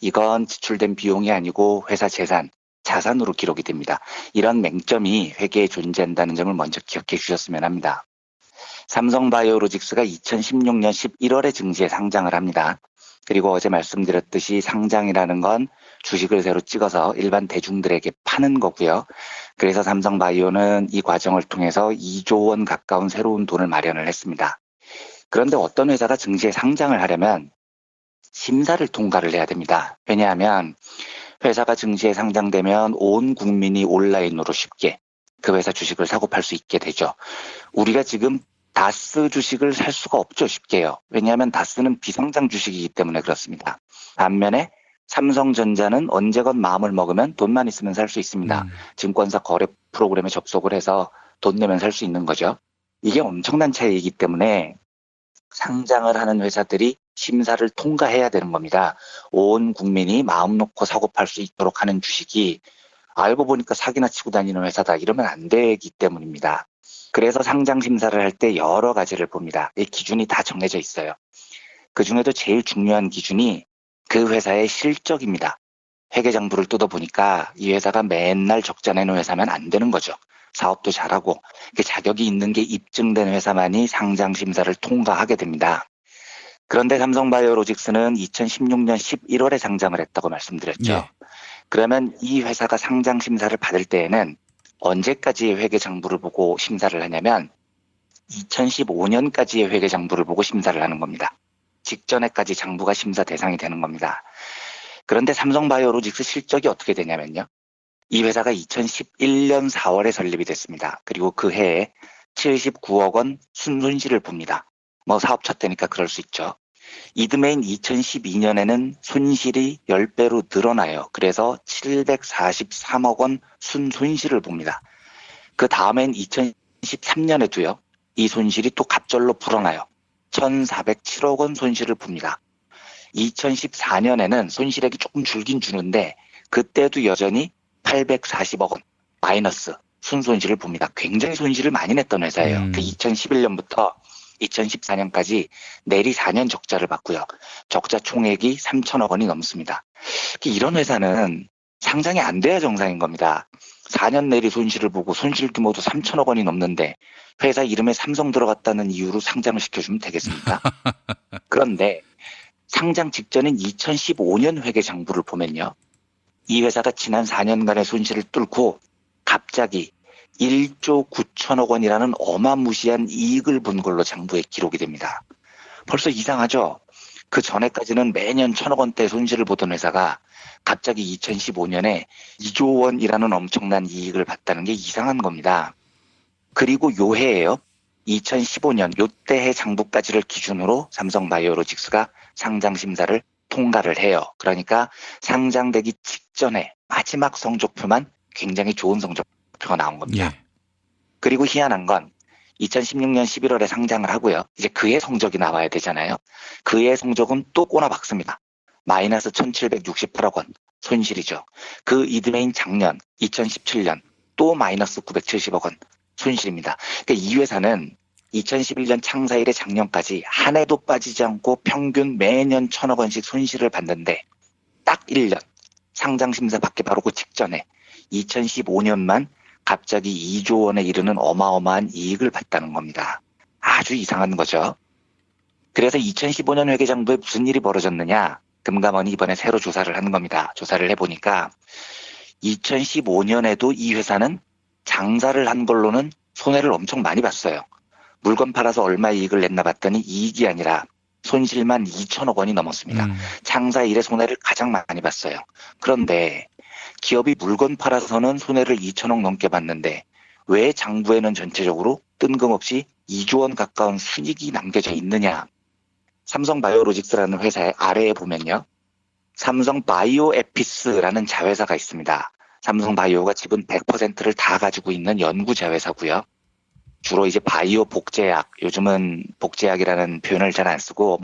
이건 지출된 비용이 아니고 회사 재산, 자산으로 기록이 됩니다. 이런 맹점이 회계에 존재한다는 점을 먼저 기억해 주셨으면 합니다. 삼성바이오로직스가 2016년 11월에 증시에 상장을 합니다. 그리고 어제 말씀드렸듯이 상장이라는 건 주식을 새로 찍어서 일반 대중들에게 파는 거고요. 그래서 삼성바이오는 이 과정을 통해서 2조 원 가까운 새로운 돈을 마련을 했습니다. 그런데 어떤 회사가 증시에 상장을 하려면 심사를 통과를 해야 됩니다. 왜냐하면 회사가 증시에 상장되면 온 국민이 온라인으로 쉽게 그 회사 주식을 사고 팔 수 있게 되죠. 우리가 지금 다스 주식을 살 수가 없죠. 쉽게요. 왜냐하면 다스는 비상장 주식이기 때문에 그렇습니다. 반면에 삼성전자는 언제건 마음을 먹으면 돈만 있으면 살 수 있습니다. 증권사 거래 프로그램에 접속을 해서 돈 내면 살 수 있는 거죠. 이게 엄청난 차이이기 때문에 상장을 하는 회사들이 심사를 통과해야 되는 겁니다. 온 국민이 마음 놓고 사고 팔 수 있도록 하는 주식이 알고 보니까 사기나 치고 다니는 회사다 이러면 안 되기 때문입니다. 그래서 상장 심사를 할 때 여러 가지를 봅니다. 이 기준이 다 정해져 있어요. 그중에도 제일 중요한 기준이 그 회사의 실적입니다. 회계장부를 뜯어보니까 이 회사가 맨날 적자 내는 회사면 안 되는 거죠. 사업도 잘하고 자격이 있는 게 입증된 회사만이 상장 심사를 통과하게 됩니다. 그런데 삼성바이오로직스는 2016년 11월에 상장을 했다고 말씀드렸죠. 그러면 이 회사가 상장 심사를 받을 때에는 언제까지의 회계장부를 보고 심사를 하냐면 2015년까지의 회계장부를 보고 심사를 하는 겁니다. 직전에까지 장부가 심사 대상이 되는 겁니다. 그런데 삼성바이오로직스 실적이 어떻게 되냐면요. 이 회사가 2011년 4월에 설립이 됐습니다. 그리고 그 해에 79억 원 순손실을 봅니다. 사업 첫 때니까 그럴 수 있죠. 이듬해인 2012년에는 손실이 10배로 늘어나요. 그래서 743억 원 순손실을 봅니다. 그 다음엔 2013년에도요. 이 손실이 또 갑절로 불어나요. 1,407억 원 손실을 봅니다. 2014년에는 손실액이 조금 줄긴 주는데 그때도 여전히 840억 원 마이너스 순손실을 봅니다. 굉장히 손실을 많이 냈던 회사예요. 그 2011년부터 2014년까지 내리 4년 적자를 봤고요. 적자 총액이 3천억 원이 넘습니다. 이런 회사는 상장이 안 돼야 정상인 겁니다. 4년 내리 손실을 보고 손실 규모도 3천억 원이 넘는데 회사 이름에 삼성 들어갔다는 이유로 상장을 시켜주면 되겠습니까? 그런데 상장 직전인 2015년 회계 장부를 보면요. 이 회사가 지난 4년간의 손실을 뚫고 갑자기 1조 9천억 원이라는 어마무시한 이익을 본 걸로 장부에 기록이 됩니다. 벌써 이상하죠? 그 전에까지는 매년 1,000억 원대 손실을 보던 회사가 갑자기 2015년에 2조 원이라는 엄청난 이익을 봤다는 게 이상한 겁니다. 그리고 요 해예요. 2015년 요때 해 장부까지를 기준으로 삼성바이오로직스가 상장 심사를 통과를 해요. 그러니까 상장되기 직전에 마지막 성적표만 굉장히 좋은 성적표가 나온 겁니다. 예. 그리고 희한한 건 2016년 11월에 상장을 하고요. 이제 그해 성적이 나와야 되잖아요. 그해 성적은 또 꼬나박습니다. 마이너스 1,768억 원 손실이죠. 그 이듬해인 작년 2017년 또 마이너스 970억 원 손실입니다. 그러니까 이 회사는 2011년 창사 이래 작년까지 한 해도 빠지지 않고 평균 매년 1,000억 원씩 손실을 봤는데 딱 1년 상장 심사 받기 바로 그 직전에 2015년만 갑자기 2조 원에 이르는 어마어마한 이익을 봤다는 겁니다. 아주 이상한 거죠. 그래서 2015년 회계장부에 무슨 일이 벌어졌느냐. 금감원이 이번에 새로 조사를 하는 겁니다. 조사를 해보니까 2015년에도 이 회사는 장사를 한 걸로는 손해를 엄청 많이 봤어요. 물건 팔아서 얼마 이익을 냈나 봤더니 이익이 아니라 손실만 2천억 원이 넘었습니다. 창사 이래 손해를 가장 많이 봤어요. 그런데 기업이 물건 팔아서는 손해를 2천억 넘게 봤는데 왜 장부에는 전체적으로 뜬금없이 2조 원 가까운 순이익이 남겨져 있느냐. 삼성바이오로직스라는 회사의 아래에 보면요. 삼성바이오에피스라는 자회사가 있습니다. 삼성바이오가 지분 100%를 다 가지고 있는 연구 자회사고요. 주로 이제 바이오 복제약, 요즘은 복제약이라는 표현을 잘 안 쓰고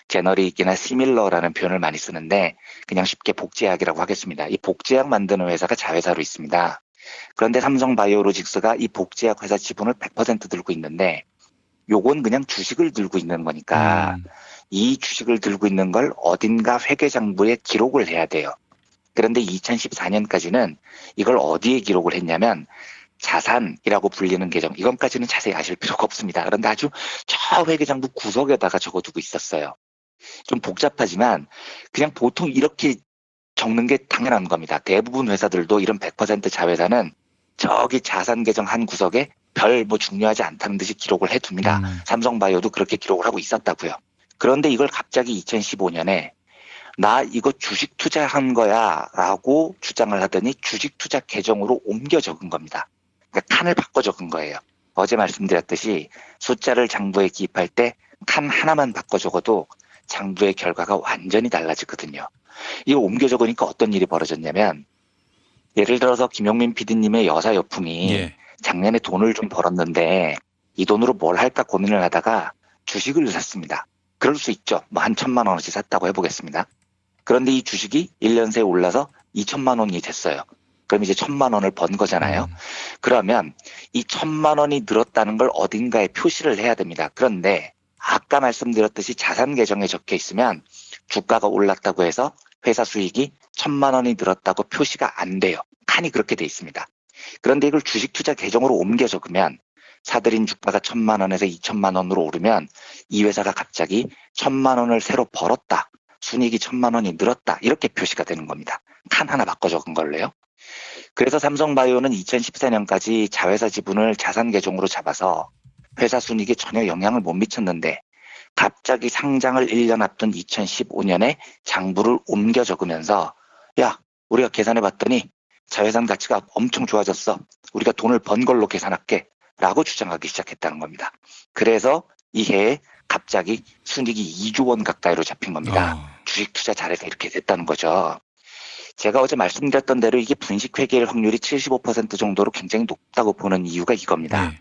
제너릭이나 시밀러라는 표현을 많이 쓰는데 그냥 쉽게 복제약이라고 하겠습니다. 이 복제약 만드는 회사가 자회사로 있습니다. 그런데 삼성바이오로직스가 이 복제약 회사 지분을 100% 들고 있는데 요건 그냥 주식을 들고 있는 거니까 이 주식을 들고 있는 걸 어딘가 회계장부에 기록을 해야 돼요. 그런데 2014년까지는 이걸 어디에 기록을 했냐면 자산이라고 불리는 계정, 이건까지는 자세히 아실 필요가 없습니다. 그런데 아주 저 회계장부 구석에다가 적어두고 있었어요. 좀 복잡하지만 그냥 보통 이렇게 적는 게 당연한 겁니다. 대부분 회사들도 이런 100% 자회사는 저기 자산 계정 한 구석에 별 중요하지 않다는 듯이 기록을 해둡니다. 삼성바이오도 그렇게 기록을 하고 있었다고요. 그런데 이걸 갑자기 2015년에 나 이거 주식 투자한 거야 라고 주장을 하더니 주식 투자 계정으로 옮겨 적은 겁니다. 그러니까 칸을 바꿔 적은 거예요. 어제 말씀드렸듯이 숫자를 장부에 기입할 때 칸 하나만 바꿔 적어도 장부의 결과가 완전히 달라지거든요. 이거 옮겨 적으니까 어떤 일이 벌어졌냐면 예를 들어서 김용민 PD님의 여사 여풍이 작년에 돈을 좀 벌었는데 이 돈으로 뭘 할까 고민을 하다가 주식을 샀습니다. 그럴 수 있죠. 한 1,000만 원어치 샀다고 해보겠습니다. 그런데 이 주식이 1년 새에 올라서 2천만 원이 됐어요. 그럼 이제 1,000만 원을 번 거잖아요. 그러면 이 1,000만 원이 늘었다는 걸 어딘가에 표시를 해야 됩니다. 그런데 아까 말씀드렸듯이 자산 계정에 적혀 있으면 주가가 올랐다고 해서 회사 수익이 1,000만 원이 늘었다고 표시가 안 돼요. 칸이 그렇게 돼 있습니다. 그런데 이걸 주식 투자 계정으로 옮겨 적으면 사들인 주가가 1,000만 원에서 2,000만 원으로 오르면 이 회사가 갑자기 1,000만 원을 새로 벌었다. 순이익이 1,000만 원이 늘었다. 이렇게 표시가 되는 겁니다. 칸 하나 바꿔 적은 걸로요. 그래서 삼성바이오는 2014년까지 자회사 지분을 자산 계정으로 잡아서 회사 순이익에 전혀 영향을 못 미쳤는데 갑자기 상장을 1년 앞둔 2015년에 장부를 옮겨 적으면서 야, 우리가 계산해 봤더니 자회사 가치가 엄청 좋아졌어. 우리가 돈을 번 걸로 계산할게. 라고 주장하기 시작했다는 겁니다. 그래서 이 해에 갑자기 순이익이 2조 원 가까이로 잡힌 겁니다. 주식 투자 잘해서 이렇게 됐다는 거죠. 제가 어제 말씀드렸던 대로 이게 분식회계일 확률이 75% 정도로 굉장히 높다고 보는 이유가 이겁니다.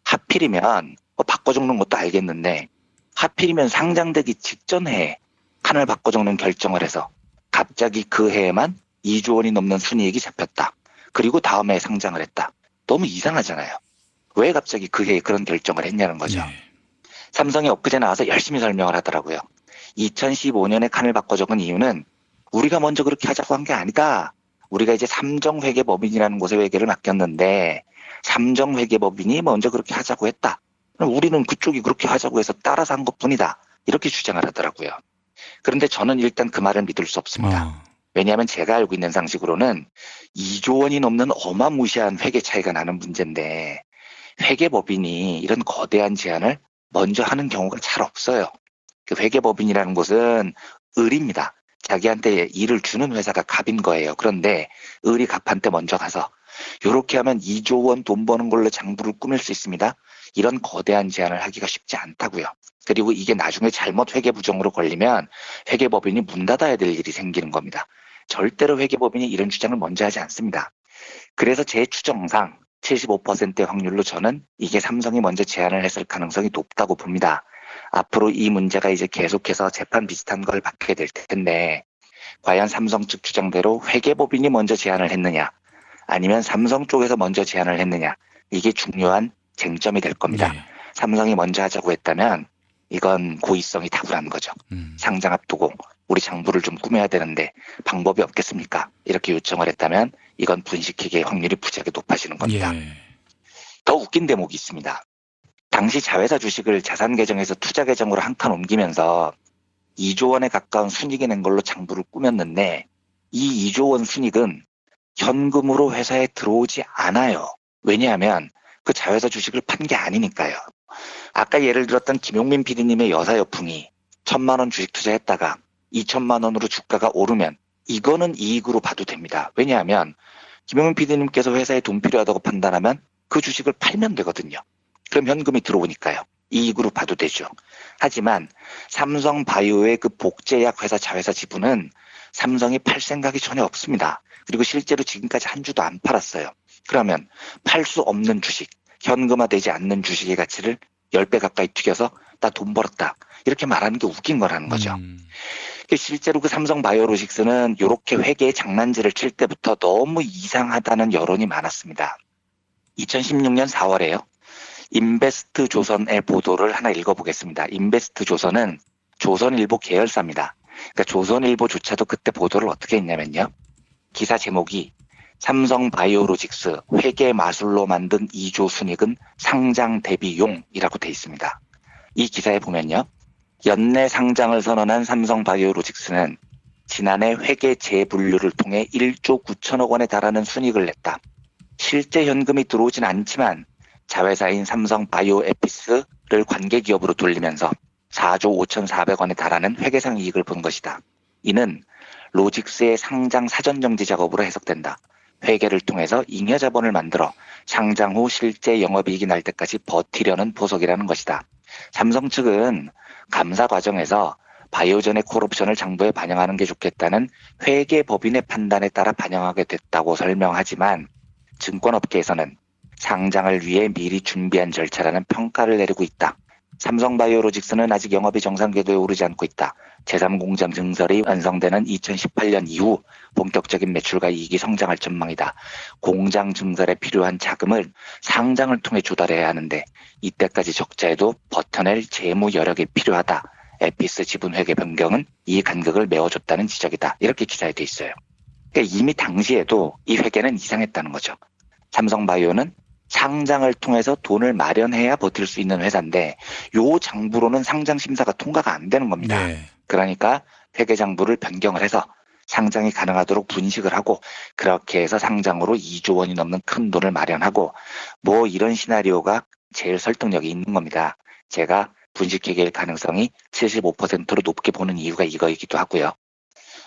하필이면 바꿔 적는 것도 알겠는데 하필이면 상장되기 직전 해에 칸을 바꿔 적는 결정을 해서 갑자기 그 해에만 2조 원이 넘는 순이익이 잡혔다. 그리고 다음 해에 상장을 했다. 너무 이상하잖아요. 왜 갑자기 그 해에 그런 결정을 했냐는 거죠. 삼성이 엊그제 나와서 열심히 설명을 하더라고요. 2015년에 칸을 바꿔 적은 이유는 우리가 먼저 그렇게 하자고 한 게 아니다. 우리가 이제 삼정회계법인이라는 곳에 회계를 맡겼는데 삼정회계법인이 먼저 그렇게 하자고 했다. 우리는 그쪽이 그렇게 하자고 해서 따라서 한 것뿐이다. 이렇게 주장을 하더라고요. 그런데 저는 일단 그 말을 믿을 수 없습니다. 왜냐하면 제가 알고 있는 상식으로는 2조 원이 넘는 어마무시한 회계 차이가 나는 문제인데 회계법인이 이런 거대한 제안을 먼저 하는 경우가 잘 없어요. 그 회계법인이라는 곳은 을입니다. 자기한테 일을 주는 회사가 갑인 거예요. 그런데 을이 갑한테 먼저 가서 이렇게 하면 2조 원 돈 버는 걸로 장부를 꾸밀 수 있습니다. 이런 거대한 제안을 하기가 쉽지 않다고요. 그리고 이게 나중에 잘못 회계부정으로 걸리면 회계법인이 문 닫아야 될 일이 생기는 겁니다. 절대로 회계법인이 이런 주장을 먼저 하지 않습니다. 그래서 제 추정상 75%의 확률로 저는 이게 삼성이 먼저 제안을 했을 가능성이 높다고 봅니다. 앞으로 이 문제가 이제 계속해서 재판 비슷한 걸 받게 될 텐데 과연 삼성 측 주장대로 회계법인이 먼저 제안을 했느냐 아니면 삼성 쪽에서 먼저 제안을 했느냐 이게 중요한 쟁점이 될 겁니다. 삼성이 먼저 하자고 했다면 이건 고의성이 탁월한 거죠. 상장 앞두고 우리 장부를 좀 꾸며야 되는데 방법이 없겠습니까? 이렇게 요청을 했다면 이건 분식회계의 확률이 부지하게 높아지는 겁니다. 더 웃긴 대목이 있습니다. 당시 자회사 주식을 자산 계정에서 투자 계정으로 한 칸 옮기면서 2조 원에 가까운 순이익이 낸 걸로 장부를 꾸몄는데 이 2조 원 순이익은 현금으로 회사에 들어오지 않아요. 왜냐하면 그 자회사 주식을 판 게 아니니까요. 아까 예를 들었던 김용민 PD님의 여사여풍이 1,000만 원 주식 투자했다가 2,000만 원으로 주가가 오르면 이거는 이익으로 봐도 됩니다. 왜냐하면 김용민 PD님께서 회사에 돈 필요하다고 판단하면 그 주식을 팔면 되거든요. 그럼 현금이 들어오니까요. 이익으로 봐도 되죠. 하지만 삼성바이오의 그 복제약 회사 자회사 지분은 삼성이 팔 생각이 전혀 없습니다. 그리고 실제로 지금까지 한 주도 안 팔았어요. 그러면 팔 수 없는 주식, 현금화되지 않는 주식의 가치를 10배 가까이 튀겨서 나 돈 벌었다. 이렇게 말하는 게 웃긴 거라는 거죠. 실제로 그 삼성바이오로직스는 이렇게 회계의 장난질을 칠 때부터 너무 이상하다는 여론이 많았습니다. 2016년 4월에요. 인베스트 조선의 보도를 하나 읽어보겠습니다. 인베스트 조선은 조선일보 계열사입니다. 그러니까 조선일보조차도 그때 보도를 어떻게 했냐면요. 기사 제목이 삼성바이오로직스 회계 마술로 만든 2조 순이익은 상장 대비용이라고 돼 있습니다. 이 기사에 보면요. 연내 상장을 선언한 삼성바이오로직스는 지난해 회계 재분류를 통해 1조 9천억 원에 달하는 순이익을 냈다. 실제 현금이 들어오진 않지만 자회사인 삼성바이오에피스를 관계기업으로 돌리면서 4조 5,400원에 달하는 회계상 이익을 본 것이다. 이는 로직스의 상장 사전정지 작업으로 해석된다. 회계를 통해서 잉여 자본을 만들어 상장 후 실제 영업이익이 날 때까지 버티려는 보석이라는 것이다. 삼성 측은 감사 과정에서 바이오전의 콜옵션을 장부에 반영하는 게 좋겠다는 회계법인의 판단에 따라 반영하게 됐다고 설명하지만 증권업계에서는 상장을 위해 미리 준비한 절차라는 평가를 내리고 있다. 삼성바이오로직스는 아직 영업이 정상 궤도에 오르지 않고 있다. 제3공장 증설이 완성되는 2018년 이후 본격적인 매출과 이익이 성장할 전망이다. 공장 증설에 필요한 자금을 상장을 통해 조달해야 하는데 이때까지 적자에도 버텨낼 재무 여력이 필요하다. 에피스 지분 회계 변경은 이 간극을 메워줬다는 지적이다. 이렇게 기사에 돼 있어요. 그러니까 이미 당시에도 이 회계는 이상했다는 거죠. 삼성바이오는 상장을 통해서 돈을 마련해야 버틸 수 있는 회사인데 요 장부로는 상장 심사가 통과가 안 되는 겁니다. 그러니까 회계 장부를 변경을 해서 상장이 가능하도록 분식을 하고 그렇게 해서 상장으로 2조 원이 넘는 큰 돈을 마련하고 뭐 이런 시나리오가 제일 설득력이 있는 겁니다. 제가 분식회계일 가능성이 75%로 높게 보는 이유가 이거이기도 하고요.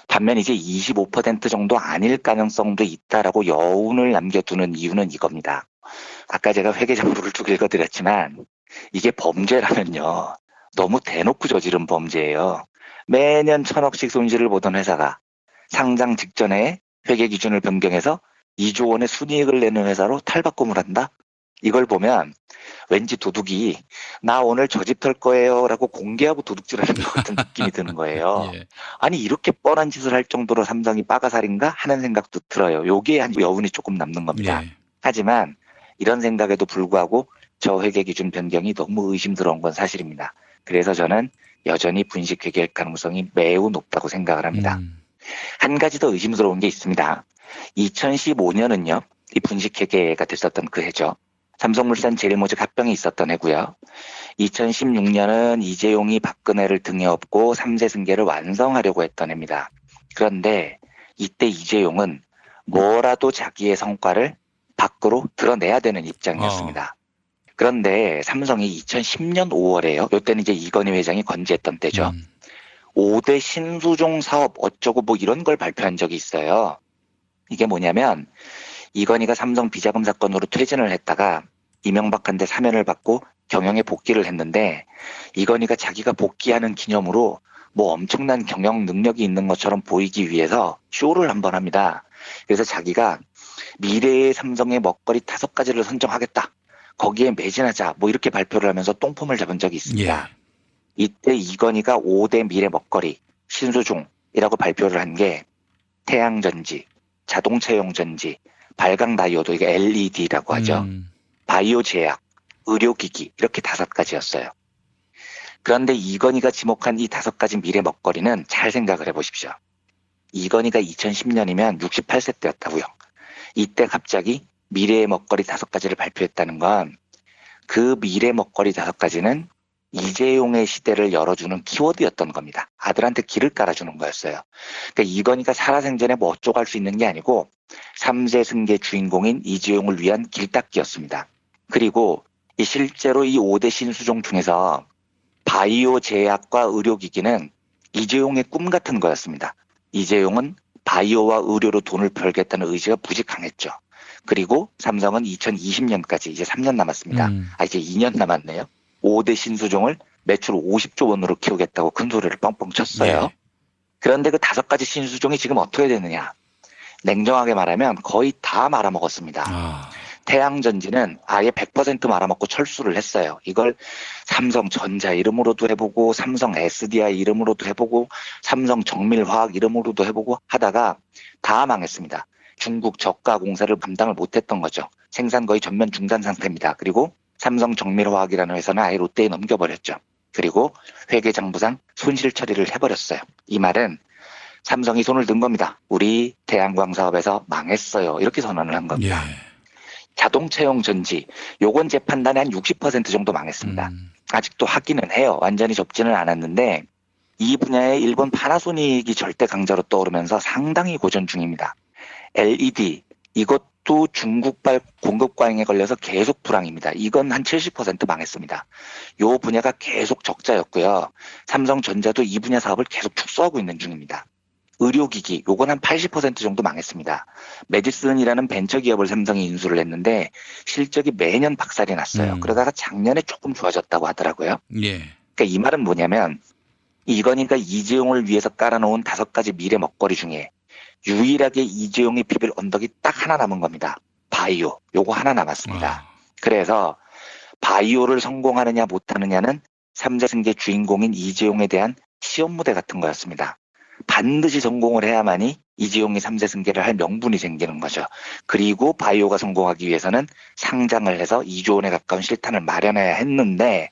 반면 이제 25% 정도 아닐 가능성도 있다라고 여운을 남겨두는 이유는 이겁니다. 아까 제가 회계장부를 쭉 읽어드렸지만 이게 범죄라면요. 너무 대놓고 저지른 범죄예요. 매년 1,000억씩 손실을 보던 회사가 상장 직전에 회계 기준을 변경해서 2조 원의 순이익을 내는 회사로 탈바꿈을 한다? 이걸 보면 왠지 도둑이 나 오늘 저 집 털 거예요 라고 공개하고 도둑질하는 것 같은 느낌이 드는 거예요. 예. 아니 이렇게 뻔한 짓을 할 정도로 삼성이 빠가살인가 하는 생각도 들어요. 요게 한 여운이 조금 남는 겁니다. 예. 하지만 이런 생각에도 불구하고 저 회계 기준 변경이 너무 의심스러운 건 사실입니다. 그래서 저는 여전히 분식 회계일 가능성이 매우 높다고 생각을 합니다. 한 가지 더 의심스러운 게 있습니다. 2015년은요. 이 분식 회계가 됐었던 그 해죠. 삼성물산 제일모직 합병이 있었던 해고요. 2016년은 이재용이 박근혜를 등에 업고 3세 승계를 완성하려고 했던 해입니다. 그런데 이때 이재용은 뭐라도 자기의 성과를 밖으로 드러내야 되는 입장이었습니다. 그런데 삼성이 2010년 5월에요. 이때는 이제 이건희 회장이 건재했던 때죠. 5대 신수종 사업 어쩌고 뭐 이런 걸 발표한 적이 있어요. 이게 뭐냐면 이건희가 삼성 비자금 사건으로 퇴진을 했다가 이명박한테 사면을 받고 경영에 복귀를 했는데 이건희가 자기가 복귀하는 기념으로 뭐 엄청난 경영 능력이 있는 것처럼 보이기 위해서 쇼를 한번 합니다. 그래서 자기가 미래의 삼성의 먹거리 5가지를 선정하겠다. 거기에 매진하자. 뭐 이렇게 발표를 하면서 똥폼을 잡은 적이 있습니다. 예. 이때 이건희가 5대 미래 먹거리 신수종이라고 발표를 한 게 태양전지, 자동차용 전지, 발광 다이오드, 이게 LED라고 하죠. 바이오 제약, 의료기기 이렇게 5가지였어요. 그런데 이건희가 지목한 이 5가지 미래 먹거리는 잘 생각을 해보십시오. 이건희가 2010년이면 68세 때였다고요. 이때 갑자기 미래의 먹거리 5가지를 발표했다는 건 그 미래 먹거리 5가지는 이재용의 시대를 열어주는 키워드였던 겁니다. 아들한테 길을 깔아주는 거였어요. 그러니까 이건희가 살아생전에 뭐 어쩌고 할 수 있는 게 아니고 3세 승계 주인공인 이재용을 위한 길닦기였습니다. 그리고 실제로 이 5대 신수종 중에서 바이오 제약과 의료기기는 이재용의 꿈 같은 거였습니다. 이재용은 바이오와 의료로 돈을 벌겠다는 의지가 무지 강했죠. 그리고 삼성은 2020년까지 이제 3년 남았습니다. 이제 2년 남았네요. 5대 신수종을 매출 50조 원으로 키우겠다고 큰 소리를 뻥뻥 쳤어요. 네. 그런데 그 5가지 신수종이 지금 어떻게 되느냐. 냉정하게 말하면 거의 다 말아먹었습니다. 태양전지는 아예 100% 말아먹고 철수를 했어요. 이걸 삼성전자 이름으로도 해보고 삼성 SDI 이름으로도 해보고 삼성 정밀화학 이름으로도 해보고 하다가 다 망했습니다. 중국 저가공사를 감당을 못했던 거죠. 생산 거의 전면 중단 상태입니다. 그리고 삼성 정밀화학이라는 회사는 아예 롯데에 넘겨버렸죠. 그리고 회계장부상 손실 처리를 해버렸어요. 이 말은 삼성이 손을 든 겁니다. 우리 태양광 사업에서 망했어요. 이렇게 선언을 한 겁니다. 예. 자동차용 전지, 요건 제 판단에 한 60% 정도 망했습니다. 아직도 하기는 해요. 완전히 접지는 않았는데 이 분야에 일본 파나소닉이 절대 강자로 떠오르면서 상당히 고전 중입니다. LED, 이것도 중국발 공급 과잉에 걸려서 계속 불황입니다. 이건 한 70% 망했습니다. 요 분야가 계속 적자였고요. 삼성전자도 이 분야 사업을 계속 축소하고 있는 중입니다. 의료기기, 요건 한 80% 정도 망했습니다. 메디슨이라는 벤처기업을 삼성이 인수를 했는데 실적이 매년 박살이 났어요. 그러다가 작년에 조금 좋아졌다고 하더라고요. 예. 그러니까 이 말은 뭐냐면 이건희가 이재용을 위해서 깔아놓은 5가지 미래 먹거리 중에 유일하게 이재용이 비빌 언덕이 딱 하나 남은 겁니다. 바이오, 요거 하나 남았습니다. 그래서 바이오를 성공하느냐 못하느냐는 3세 승계 주인공인 이재용에 대한 시험 무대 같은 거였습니다. 반드시 성공을 해야만이 이재용이 3세 승계를 할 명분이 생기는 거죠. 그리고 바이오가 성공하기 위해서는 상장을 해서 2조 원에 가까운 실탄을 마련해야 했는데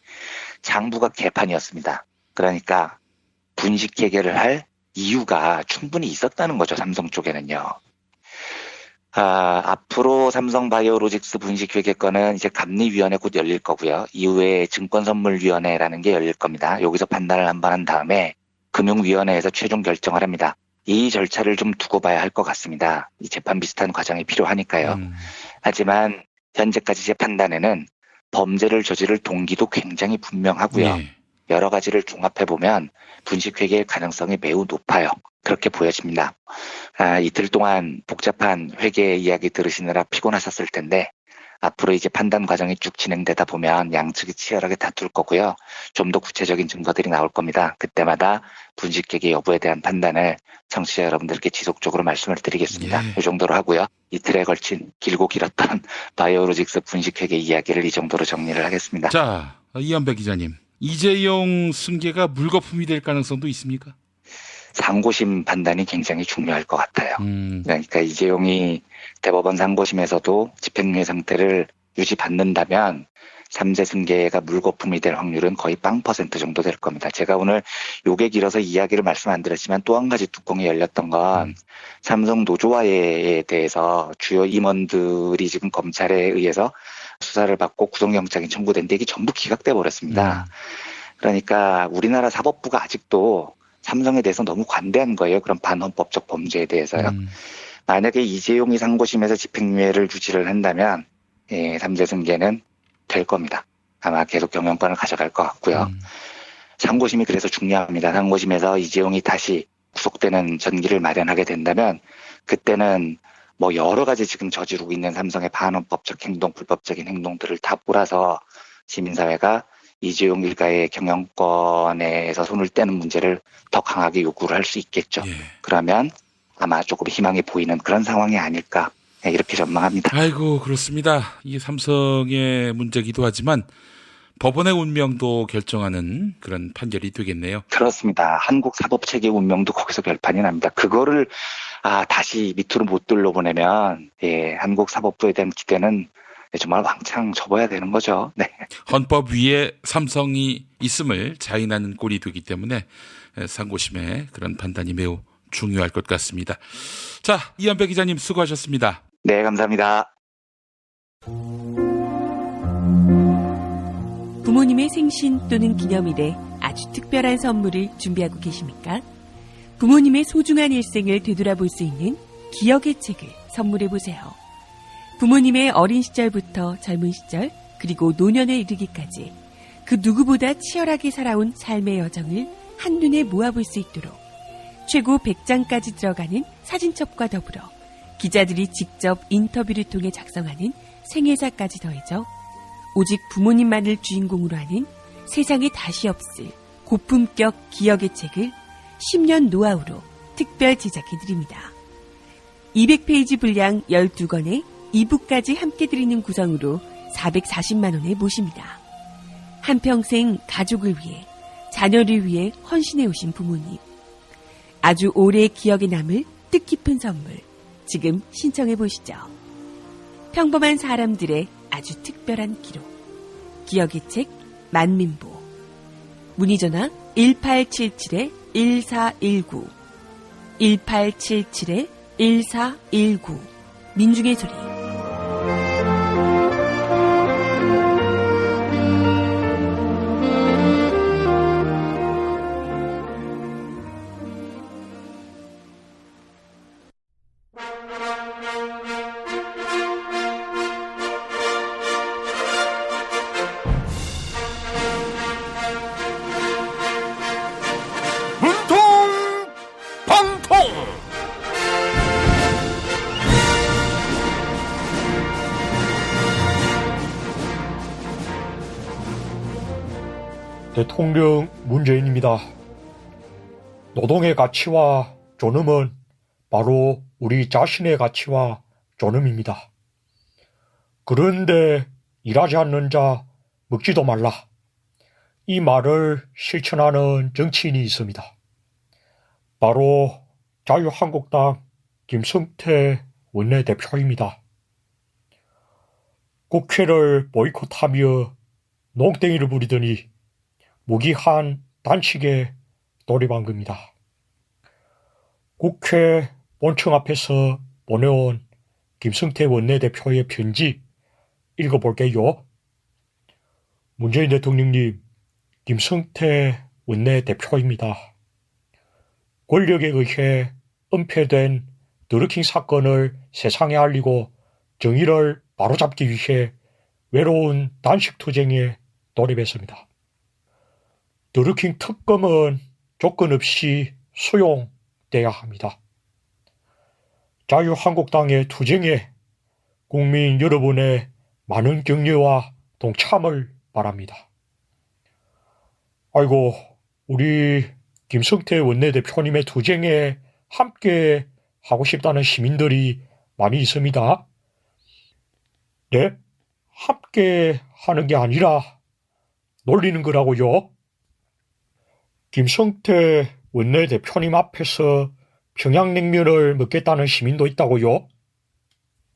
장부가 개판이었습니다. 그러니까 분식 회계를 할 이유가 충분히 있었다는 거죠. 삼성 쪽에는요. 앞으로 삼성바이오로직스 분식회계권은 이제 감리위원회 곧 열릴 거고요. 이후에 증권선물위원회라는 게 열릴 겁니다. 여기서 판단을 한번 한 다음에 금융위원회에서 최종 결정을 합니다. 이 절차를 좀 두고 봐야 할 것 같습니다. 이 재판 비슷한 과정이 필요하니까요. 하지만 현재까지 제 판단에는 범죄를 저지를 동기도 굉장히 분명하고요. 여러 가지를 종합해보면 분식회계의 가능성이 매우 높아요. 그렇게 보여집니다. 이틀 동안 복잡한 회계 이야기 들으시느라 피곤하셨을 텐데 앞으로 이제 판단 과정이 쭉 진행되다 보면 양측이 치열하게 다툴 거고요. 좀 더 구체적인 증거들이 나올 겁니다. 그때마다 분식회계 여부에 대한 판단을 청취자 여러분들께 지속적으로 말씀을 드리겠습니다. 이 정도로 하고요. 이틀에 걸친 길고 길었던 바이오로직스 분식회계 이야기를 이 정도로 정리를 하겠습니다. 자, 이현배 기자님. 이재용 승계가 물거품이 될 가능성도 있습니까? 상고심 판단이 굉장히 중요할 것 같아요. 그러니까 이재용이 대법원 상고심에서도 집행유예 상태를 유지받는다면 3세 승계가 물거품이 될 확률은 거의 0% 정도 될 겁니다. 제가 오늘 요게 길어서 이야기를 말씀 안 드렸지만 또 한 가지 뚜껑이 열렸던 건 삼성 노조화에 대해서 주요 임원들이 지금 검찰에 의해서 수사를 받고 구속영장이 청구된데 이게 전부 기각돼 버렸습니다. 그러니까 우리나라 사법부가 아직도 삼성에 대해서 너무 관대한 거예요. 그런 반헌법적 범죄에 대해서요. 만약에 이재용이 상고심에서 집행유예를 유지를 한다면 3세 승계는 될 겁니다. 아마 계속 경영권을 가져갈 것 같고요. 상고심이 그래서 중요합니다. 상고심에서 이재용이 다시 구속되는 전기를 마련하게 된다면 그때는 뭐 여러 가지 지금 저지르고 있는 삼성의 반헌법적 행동, 불법적인 행동들을 다 몰아서 시민사회가 이재용 일가의 경영권에서 손을 떼는 문제를 더 강하게 요구를 할 수 있겠죠. 그러면 아마 조금 희망이 보이는 그런 상황이 아닐까 이렇게 전망합니다. 아이고 그렇습니다. 이게 삼성의 문제기도 하지만 법원의 운명도 결정하는 그런 판결이 되겠네요. 그렇습니다. 한국 사법체계 운명도 거기서 결판이 납니다. 그거를 다시 밑으로 못 돌려보내면 한국 사법부에 대한 기대는 정말 왕창 접어야 되는 거죠. 네. 헌법 위에 삼성이 있음을 자인하는 꼴이 되기 때문에 상고심의 그런 판단이 매우 중요할 것 같습니다. 자, 이현배 기자님 수고하셨습니다. 네, 감사합니다. 부모님의 생신 또는 기념일에 아주 특별한 선물을 준비하고 계십니까? 부모님의 소중한 일생을 되돌아볼 수 있는 기억의 책을 선물해보세요. 부모님의 어린 시절부터 젊은 시절 그리고 노년에 이르기까지 그 누구보다 치열하게 살아온 삶의 여정을 한눈에 모아볼 수 있도록 최고 100장까지 들어가는 사진첩과 더불어 기자들이 직접 인터뷰를 통해 작성하는 생애사까지 더해져 오직 부모님만을 주인공으로 하는 세상에 다시 없을 고품격 기억의 책을 10년 노하우로 특별 제작해드립니다. 200페이지 분량 12권에 2부까지 함께 드리는 구성으로 440만 원에 모십니다. 한평생 가족을 위해 자녀를 위해 헌신해 오신 부모님. 아주 오래 기억에 남을 뜻깊은 선물. 지금 신청해 보시죠. 평범한 사람들의 아주 특별한 기록. 기억의 책 만민보. 문의전화 1877-1419 1877-1419 민중의 소리. 대통령 문재인입니다. 노동의 가치와 존엄은 바로 우리 자신의 가치와 존엄입니다. 그런데 일하지 않는 자 먹지도 말라. 이 말을 실천하는 정치인이 있습니다. 바로 자유한국당 김성태 원내대표입니다. 국회를 보이콧하며 농땡이를 부리더니 무기한 단식에 돌입한 겁니다. 국회 본청 앞에서 보내온 김성태 원내대표의 편지 읽어볼게요. 문재인 대통령님, 김성태 원내대표입니다. 권력에 의해 은폐된 드루킹 사건을 세상에 알리고 정의를 바로잡기 위해 외로운 단식투쟁에 돌입했습니다. 드루킹 특검은 조건 없이 수용돼야 합니다. 자유한국당의 투쟁에 국민 여러분의 많은 격려와 동참을 바랍니다. 아이고, 우리 김성태 원내대표님의 투쟁에 함께 하고 싶다는 시민들이 많이 있습니다. 네? 함께 하는 게 아니라 놀리는 거라고요. 김성태 원내대표님 앞에서 평양냉면을 먹겠다는 시민도 있다고요.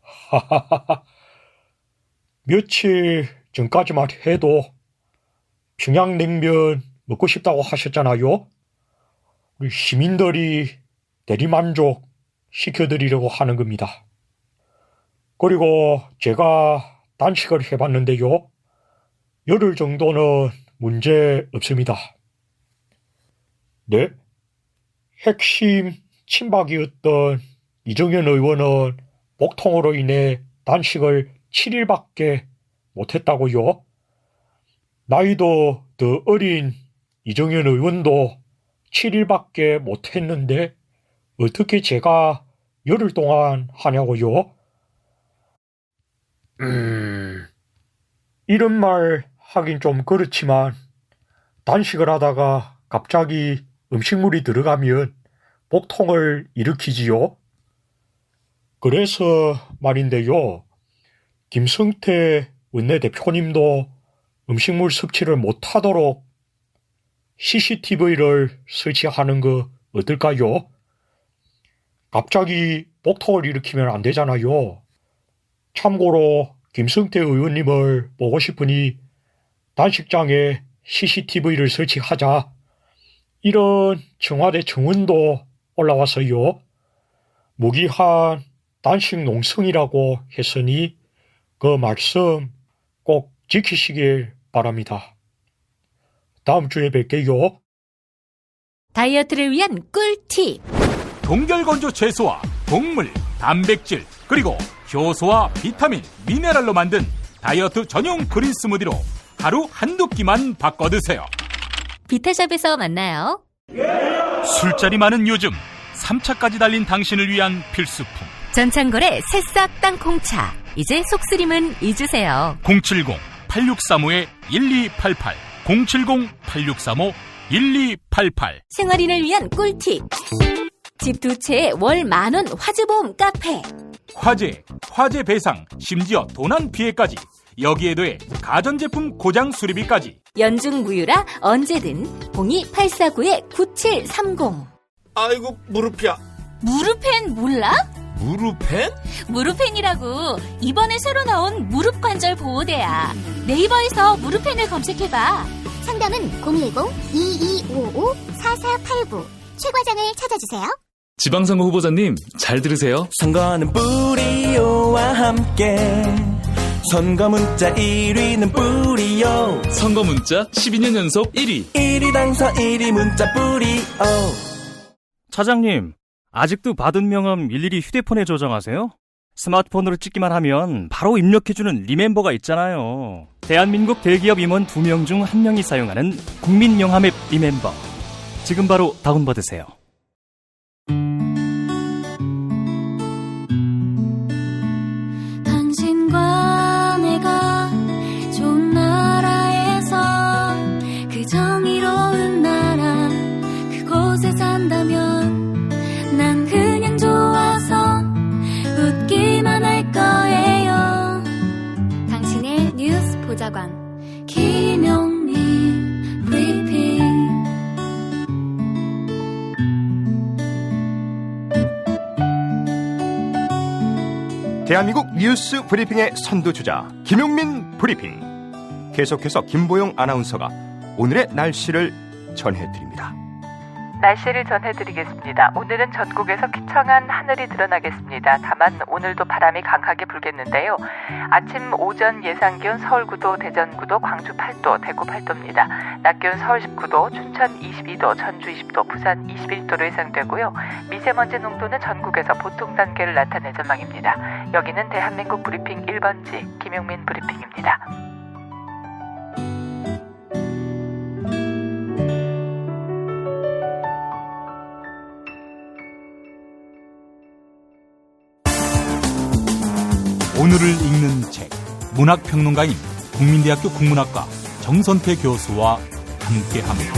하하하하. 며칠 전까지만 해도 평양냉면 먹고 싶다고 하셨잖아요. 우리 시민들이 대리만족 시켜드리려고 하는 겁니다. 그리고 제가 단식을 해봤는데요. 열흘 정도는 문제 없습니다. 네? 핵심 친박이었던 이정현 의원은 복통으로 인해 단식을 7일밖에 못했다고요. 나이도 더 어린 이정현 의원도 7일밖에 못했는데 어떻게 제가 열흘 동안 하냐고요? 이런 말 하긴 좀 그렇지만 단식을 하다가 갑자기 음식물이 들어가면 복통을 일으키지요. 그래서 말인데요. 김성태 원내대표님도 음식물 섭취를 못하도록 CCTV를 설치하는 거 어떨까요? 갑자기 복통을 일으키면 안 되잖아요. 참고로 김성태 의원님을 보고 싶으니 단식장에 CCTV를 설치하자. 이런 청와대 청원도 올라왔어요. 무기한 단식 농성이라고 했으니 그 말씀 꼭 지키시길 바랍니다. 다음 주에 뵐게요. 다이어트를 위한 꿀팁. 동결건조 채소와 곡물, 단백질, 그리고 효소와 비타민, 미네랄로 만든 다이어트 전용 그린 스무디로 하루 한두 끼만 바꿔 드세요. 비타샵에서 만나요. 술자리 많은 요즘 3차까지 달린 당신을 위한 필수품. 전창걸의 새싹 땅콩차. 이제 속쓰림은 잊으세요. 070-8635-1288 070-8635-1288 생활인을 위한 꿀팁. 집 두 채에 월 10,000원 화재보험 카페. 화재 배상, 심지어 도난 피해까지. 여기에 더해 가전제품 고장 수리비까지. 연중 무휴라 언제든 02849-9730. 아이고 무릎이야. 무릎펜 몰라? 무릎펜? 무릎펜이라고 이번에 새로 나온 무릎 관절 보호대야. 네이버에서 무릎펜을 검색해봐. 상담은 010-2255-4489 최 과장을 찾아주세요. 지방선거 후보자님 잘 들으세요. 선거는 뿌리오와 함께 선거 문자 1위는 뿌리오. 선거 문자 12년 연속 1위. 1위 당선 1위 문자 뿌리오. 차장님, 아직도 받은 명함 일일이 휴대폰에 저장하세요? 스마트폰으로 찍기만 하면 바로 입력해주는 리멤버가 있잖아요. 대한민국 대기업 임원 2명 중 1명이 사용하는 국민명함 앱 리멤버. 지금 바로 다운받으세요. 당신과 내가 좋은 나라에서 그 정의로운 나라 그곳에 산다면 난 그냥 좋아서 웃기만 할 거예요. 당신의 뉴스 보좌관 김용민 브리핑. 대한민국 뉴스 브리핑의 선두주자 김용민 브리핑. 계속해서 김보영 아나운서가 오늘의 날씨를 전해드립니다. 날씨를 전해드리겠습니다. 오늘은 전국에서 기청한 하늘이 드러나겠습니다. 다만 오늘도 바람이 강하게 불겠는데요. 아침 오전 예상 기온 서울 9도, 대전 9도, 광주 8도, 대구 8도입니다. 낮 기온 서울 19도, 춘천 22도, 전주 20도, 부산 21도로 예상되고요. 미세먼지 농도는 전국에서 보통 단계를 나타낼 전망입니다. 여기는 대한민국 브리핑 1번지 김용민 브리핑입니다. 오늘을 읽는 책 문학평론가인 국민대학교 국문학과 정선태 교수와 함께합니다.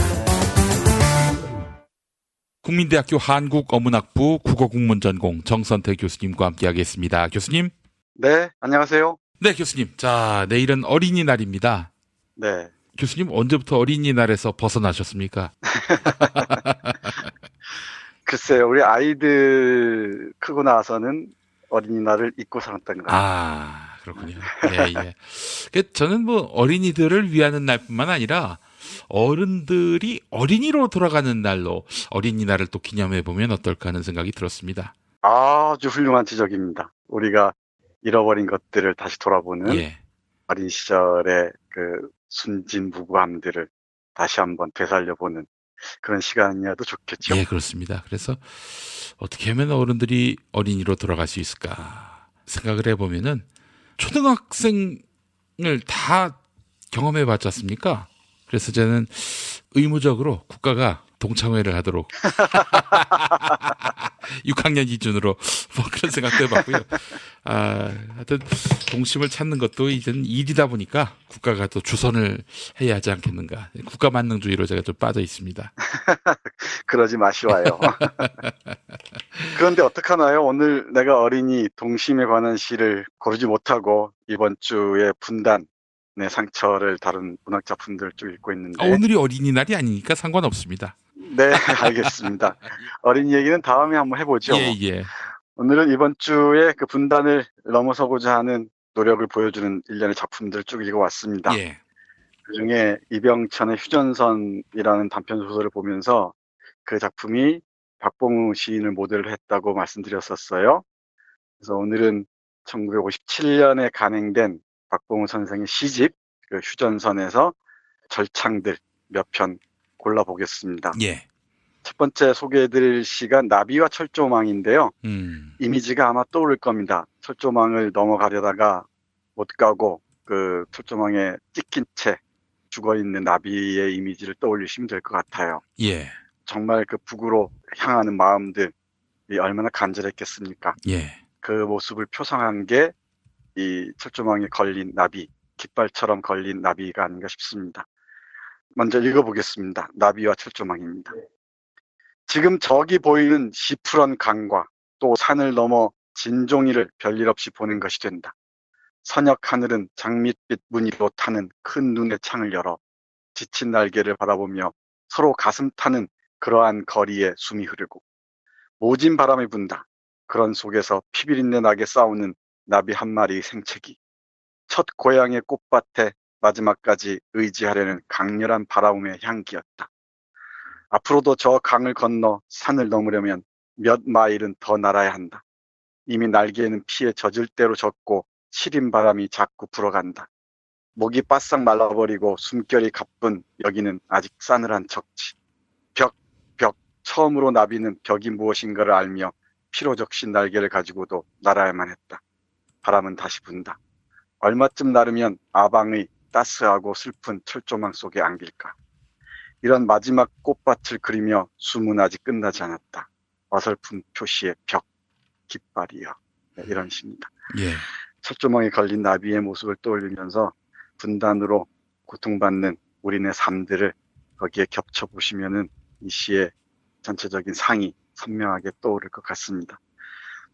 국민대학교 한국어문학부 국어국문전공 정선태 교수님과 함께하겠습니다. 교수님. 네, 안녕하세요. 네, 교수님. 자, 내일은 어린이날입니다. 네. 교수님 언제부터 어린이날에서 벗어나셨습니까? 글쎄요, 우리 아이들 크고 나서는 어린이날을 잊고 살았던 것 같아요. 아, 그렇군요. 예, 예. 저는 뭐 어린이들을 위하는 날뿐만 아니라 어른들이 어린이로 돌아가는 날로 어린이날을 또 기념해 보면 어떨까 하는 생각이 들었습니다. 아주 훌륭한 지적입니다. 우리가 잃어버린 것들을 다시 돌아보는 예. 어린 시절의 그 순진무구함들을 다시 한번 되살려보는 그런 시간이어도 좋겠죠. 예, 그렇습니다. 그래서 어떻게 하면 어른들이 어린이로 돌아갈 수 있을까 생각을 해보면은 초등학생을 다 경험해 봤지 않습니까? 그래서 저는 의무적으로 국가가 동창회를 하도록 6학년 기준으로 뭐 그런 생각도 해봤고요. 하여튼 동심을 찾는 것도 이제는 일이다 보니까 국가가 또 주선을 해야 하지 않겠는가. 국가 만능주의로 제가 좀 빠져 있습니다. 그러지 마시와요. 그런데 어떡하나요? 오늘 내가 어린이 동심에 관한 시를 고르지 못하고 이번 주에 분단의 상처를 다룬 문학작품들을 쭉 읽고 있는데 오늘이 어린이날이 아니니까 상관없습니다. 네, 알겠습니다. 어린이 얘기는 다음에 한번 해보죠. 예, 예. 오늘은 이번 주에 그 분단을 넘어서고자 하는 노력을 보여주는 일련의 작품들을 쭉 읽어왔습니다. 예. 그중에 이병천의 휴전선이라는 단편 소설을 보면서 그 작품이 박봉우 시인을 모델로 했다고 말씀드렸었어요. 그래서 오늘은 1957년에 간행된 박봉우 선생의 시집 그 휴전선에서 절창들 몇 편 골라보겠습니다. 예. 첫 번째 소개해드릴 시가 나비와 철조망인데요. 이미지가 아마 떠오를 겁니다. 철조망을 넘어가려다가 못 가고 그 철조망에 찍힌 채 죽어있는 나비의 이미지를 떠올리시면 될 것 같아요. 예. 정말 그 북으로 향하는 마음들이 얼마나 간절했겠습니까? 예. 그 모습을 표상한 게 이 철조망에 걸린 나비, 깃발처럼 걸린 나비가 아닌가 싶습니다. 먼저 읽어보겠습니다. 나비와 철조망입니다. 지금 저기 보이는 시푸런 강과 또 산을 넘어 진종이를 별일 없이 보는 것이 된다. 선역 하늘은 장밋빛 무늬로 타는 큰 눈의 창을 열어 지친 날개를 바라보며 서로 가슴 타는 그러한 거리에 숨이 흐르고 모진 바람이 분다. 그런 속에서 피비린내 나게 싸우는 나비 한 마리의 생채기. 첫 고향의 꽃밭에 마지막까지 의지하려는 강렬한 바라움의 향기였다. 앞으로도 저 강을 건너 산을 넘으려면 몇 마일은 더 날아야 한다. 이미 날개에는 피에 젖을 대로 젖고 시린 바람이 자꾸 불어간다. 목이 바싹 말라버리고 숨결이 가쁜 여기는 아직 싸늘한 척지. 벽. 처음으로 나비는 벽이 무엇인가를 알며 피로 적신 날개를 가지고도 날아야만 했다. 바람은 다시 분다. 얼마쯤 나르면 아방의 따스하고 슬픈 철조망 속에 안길까. 이런 마지막 꽃밭을 그리며 숨은 아직 끝나지 않았다. 어설픈 표시의 벽, 깃발이여. 네, 이런 시입니다. 예. 철조망에 걸린 나비의 모습을 떠올리면서 분단으로 고통받는 우리네 삶들을 거기에 겹쳐보시면은 이 시의 전체적인 상이 선명하게 떠오를 것 같습니다.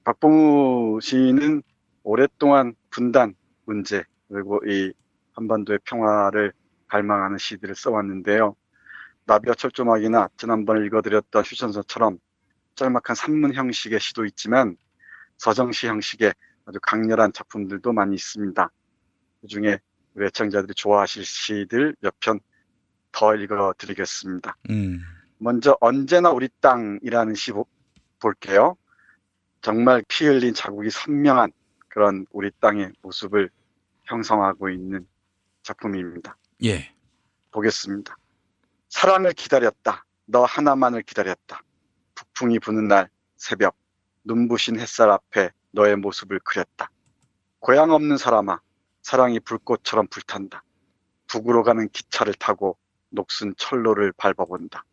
박봉우 시인은 오랫동안 분단 문제 그리고 이 한반도의 평화를 갈망하는 시들을 써왔는데요. 나비와 철조망이나 지난번에 읽어드렸던 휴전선처럼 짤막한 산문 형식의 시도 있지만 서정시 형식의 아주 강렬한 작품들도 많이 있습니다. 그중에 우리 애청자들이 좋아하실 시들 몇 편 더 읽어드리겠습니다. 먼저 언제나 우리 땅이라는 시 볼게요. 정말 피 흘린 자국이 선명한 그런 우리 땅의 모습을 형성하고 있는 작품입니다. 예. 보겠습니다. 사랑을 기다렸다. 너 하나만을 기다렸다. 북풍이 부는 날 새벽 눈부신 햇살 앞에 너의 모습을 그렸다. 고향 없는 사람아, 사랑이 불꽃처럼 불탄다. 북으로 가는 기차를 타고 녹슨 철로를 밟아본다.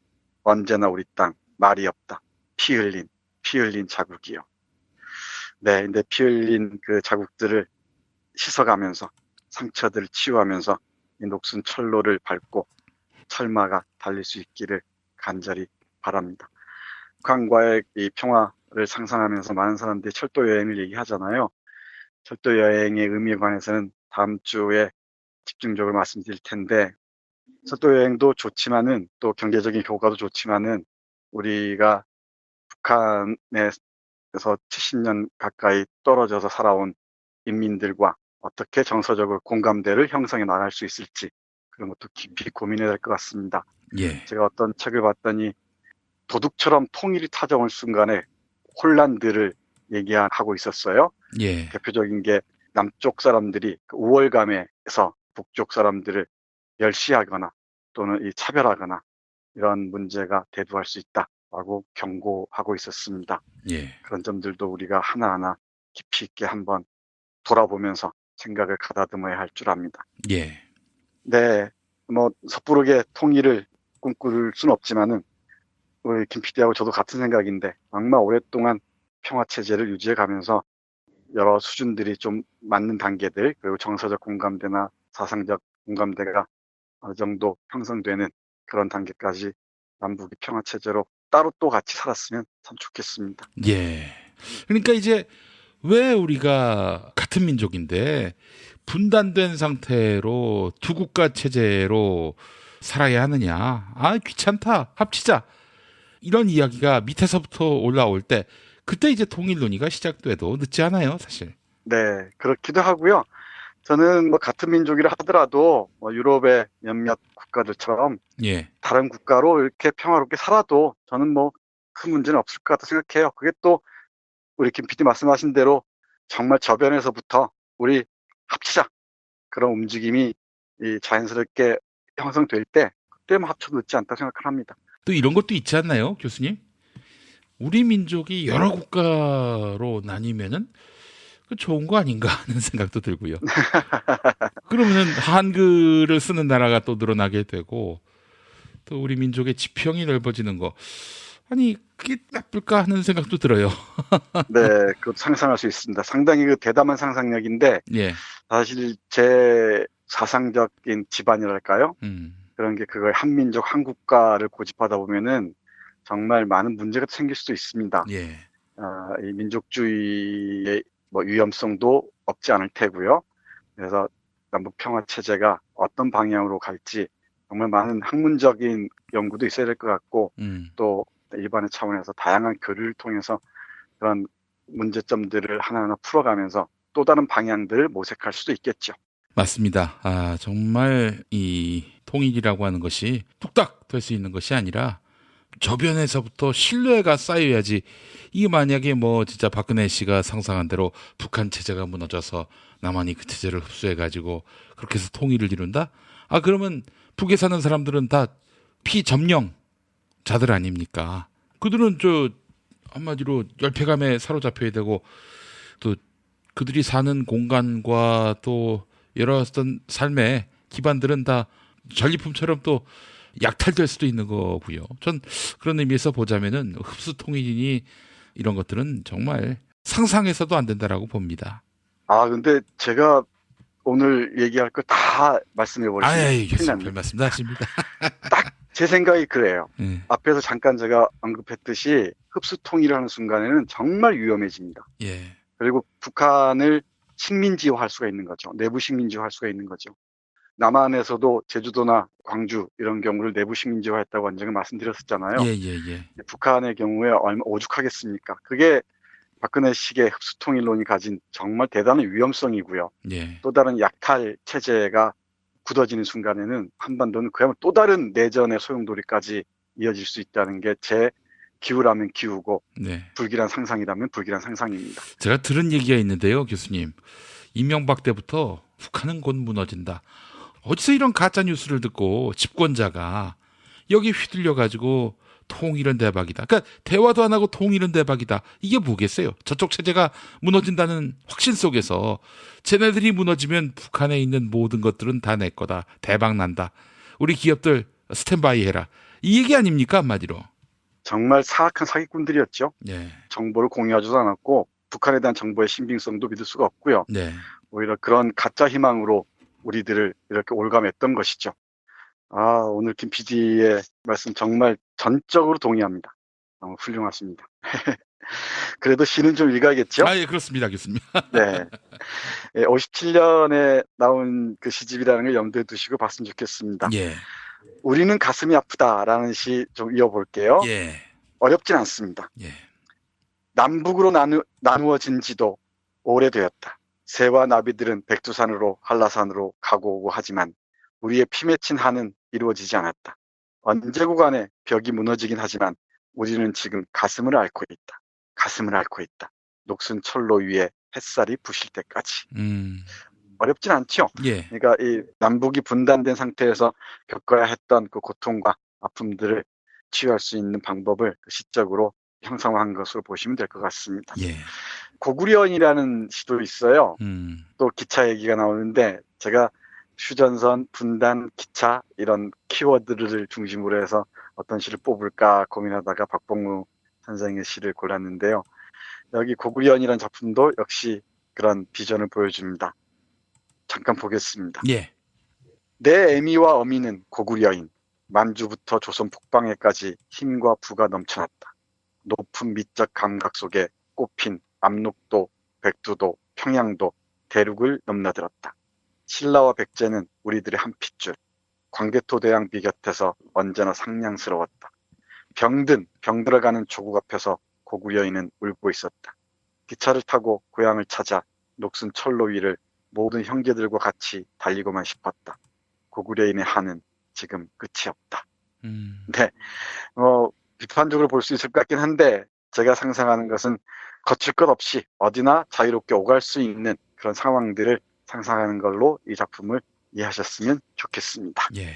언제나 우리 땅 말이 없다. 피 흘린 자국이요. 네, 근데 피 흘린 그 자국들을 씻어가면서 상처들을 치유하면서 이 녹슨 철로를 밟고 철마가 달릴 수 있기를 간절히 바랍니다. 북한과의 이 평화를 상상하면서 많은 사람들이 철도 여행을 얘기하잖아요. 철도 여행의 의미에 관해서는 다음 주에 집중적으로 말씀드릴 텐데, 철도 여행도 좋지만은 또 경제적인 효과도 좋지만은 우리가 북한에서 70년 가까이 떨어져서 살아온 인민들과 어떻게 정서적으로 공감대를 형성해 나갈 수 있을지 그런 것도 깊이 고민해야 될 것 같습니다. 예. 제가 어떤 책을 봤더니 도둑처럼 통일이 찾아올 순간에 혼란들을 얘기하고 있었어요. 예. 대표적인 게 남쪽 사람들이 그 우월감에서 북쪽 사람들을 멸시하거나 또는 이 차별하거나 이런 문제가 대두할 수 있다라고 경고하고 있었습니다. 예. 그런 점들도 우리가 하나하나 깊이 있게 한번 돌아보면서 생각을 가다듬어야 할 줄 압니다. 예. 네, 뭐 섣부르게 통일을 꿈꿀 수는 없지만은 우리 김 PD하고 저도 같은 생각인데 정말 오랫동안 평화체제를 유지해가면서 여러 수준들이 좀 맞는 단계들 그리고 정서적 공감대나 사상적 공감대가 어느 정도 형성되는 그런 단계까지 남북이 평화체제로 따로 또 같이 살았으면 참 좋겠습니다. 예. 그러니까 이제 왜 우리가 같은 민족인데 분단된 상태로 두 국가 체제로 살아야 하느냐. 아, 귀찮다. 합치자. 이런 이야기가 밑에서부터 올라올 때 그때 이제 통일 논의가 시작돼도 늦지 않아요, 사실. 네, 그렇기도 하고요. 저는 뭐 같은 민족이라 하더라도 뭐 유럽의 몇몇 국가들처럼 예. 다른 국가로 이렇게 평화롭게 살아도 저는 뭐 큰 문제는 없을 것 같다 생각해요. 그게 또 우리 김 PD 말씀하신 대로 정말 저변에서부터 우리 합치자 그런 움직임이 이 자연스럽게 형성될 때 그때 뭐 합쳐도 늦지 않다 생각을 합니다. 또 이런 것도 있지 않나요, 교수님? 우리 민족이 여러 국가로 나뉘면은 그 좋은 거 아닌가 하는 생각도 들고요. 그러면은 한글을 쓰는 나라가 또 늘어나게 되고 또 우리 민족의 지평이 넓어지는 거 아니 그게 나쁠까 하는 생각도 들어요. 네, 그 상상할 수 있습니다. 상당히 그 대담한 상상력인데 예. 사실 제 사상적인 집안이랄까요? 그런 게 그걸 한민족 한국가를 고집하다 보면은 정말 많은 문제가 생길 수도 있습니다. 예. 이 민족주의의 뭐 위험성도 없지 않을 테고요. 그래서 남북 평화 체제가 어떤 방향으로 갈지 정말 많은 학문적인 연구도 있어야 될 것 같고 또 일반의 차원에서 다양한 교류를 통해서 그런 문제점들을 하나하나 풀어가면서 또 다른 방향들을 모색할 수도 있겠죠. 맞습니다. 아, 정말 이 통일이라고 하는 것이 뚝딱 될 수 있는 것이 아니라 저변에서부터 신뢰가 쌓여야지. 이게 만약에 뭐 진짜 박근혜 씨가 상상한 대로 북한 체제가 무너져서 남한이 그 체제를 흡수해가지고 그렇게 해서 통일을 이룬다? 아, 그러면 북에 사는 사람들은 다 피점령자들 아닙니까? 그들은 저 한마디로 열패감에 사로잡혀야 되고 또 그들이 사는 공간과 또 여러 어떤 삶의 기반들은 다 전리품처럼 또 약탈될 수도 있는 거고요. 전 그런 의미에서 보자면은 흡수 통일이니 이런 것들은 정말 상상해서도 안 된다라고 봅니다. 아, 근데 제가 오늘 얘기할 거 다 말씀해 버리시네요. 아이, 교수님 별 말씀 다 하십니다. 딱 제 생각이 그래요. 앞에서 잠깐 제가 언급했듯이 흡수 통일하는 순간에는 정말 위험해집니다. 예. 그리고 북한을 식민지화할 수가 있는 거죠. 내부 식민지화할 수가 있는 거죠. 남한에서도 제주도나 광주 이런 경우를 내부 식민지화했다고 언젠가 말씀드렸었잖아요. 예. 북한의 경우에 얼마 오죽하겠습니까? 그게 박근혜식의 흡수통일론이 가진 정말 대단한 위험성이고요. 예. 또 다른 약탈 체제가 굳어지는 순간에는 한반도는 그야말로 또 다른 내전의 소용돌이까지 이어질 수 있다는 게 제 기우라면 기우고 네. 불길한 상상이라면 불길한 상상입니다. 제가 들은 얘기가 있는데요, 교수님. 이명박 때부터 북한은 곧 무너진다. 어디서 이런 가짜 뉴스를 듣고 집권자가 여기 휘둘려가지고 통일은 대박이다. 그러니까 대화도 안 하고 통일은 대박이다. 이게 뭐겠어요? 저쪽 체제가 무너진다는 확신 속에서 쟤네들이 무너지면 북한에 있는 모든 것들은 다 내 거다. 대박 난다. 우리 기업들 스탠바이 해라. 이 얘기 아닙니까, 한마디로? 정말 사악한 사기꾼들이었죠. 네. 정보를 공유하지도 않았고 북한에 대한 정보의 신빙성도 믿을 수가 없고요. 네. 오히려 그런 가짜 희망으로 우리들을 이렇게 올감했던 것이죠. 오늘 김 PD의 말씀 정말 전적으로 동의합니다. 너무 훌륭하십니다. 그래도 시는 좀 읽어야겠죠? 예, 그렇습니다, 교수님. 네. 57년에 나온 그 시집이라는 걸 염두에 두시고 봤으면 좋겠습니다. 예. 우리는 가슴이 아프다라는 시 좀 이어볼게요. 예. 어렵진 않습니다. 예. 남북으로 나누어진 지도 오래되었다. 새와 나비들은 백두산으로 한라산으로 가고 오고 하지만 우리의 피 맺힌 한은 이루어지지 않았다. 언제고 간에 벽이 무너지긴 하지만 우리는 지금 가슴을 앓고 있다. 가슴을 앓고 있다. 녹슨 철로 위에 햇살이 부실 때까지. 어렵진 않죠. 예. 그러니까 이 남북이 분단된 상태에서 겪어야 했던 그 고통과 아픔들을 치유할 수 있는 방법을 시적으로 형성한 것으로 보시면 될 것 같습니다. 예. 고구려인이라는 시도 있어요. 또 기차 얘기가 나오는데 제가 휴전선, 분단, 기차 이런 키워드를 중심으로 해서 어떤 시를 뽑을까 고민하다가 박봉무 선생의 시를 골랐는데요. 여기 고구려인이라는 작품도 역시 그런 비전을 보여줍니다. 잠깐 보겠습니다. 예. 내 애미와 어미는 고구려인, 만주부터 조선 북방에까지 힘과 부가 넘쳐났다. 높은 미적 감각 속에 꽃핀 압록도, 백두도, 평양도, 대륙을 넘나들었다. 신라와 백제는 우리들의 한 핏줄, 광개토대왕 비곁에서 언제나 상냥스러웠다. 병들어가는 조국 앞에서 고구려인은 울고 있었다. 기차를 타고 고향을 찾아 녹슨 철로 위를 모든 형제들과 같이 달리고만 싶었다. 고구려인의 한은 지금 끝이 없다. 네, 비판적으로 볼 수 있을 것 같긴 한데 제가 상상하는 것은 거칠 것 없이 어디나 자유롭게 오갈 수 있는 그런 상황들을 상상하는 걸로 이 작품을 이해하셨으면 좋겠습니다. 예.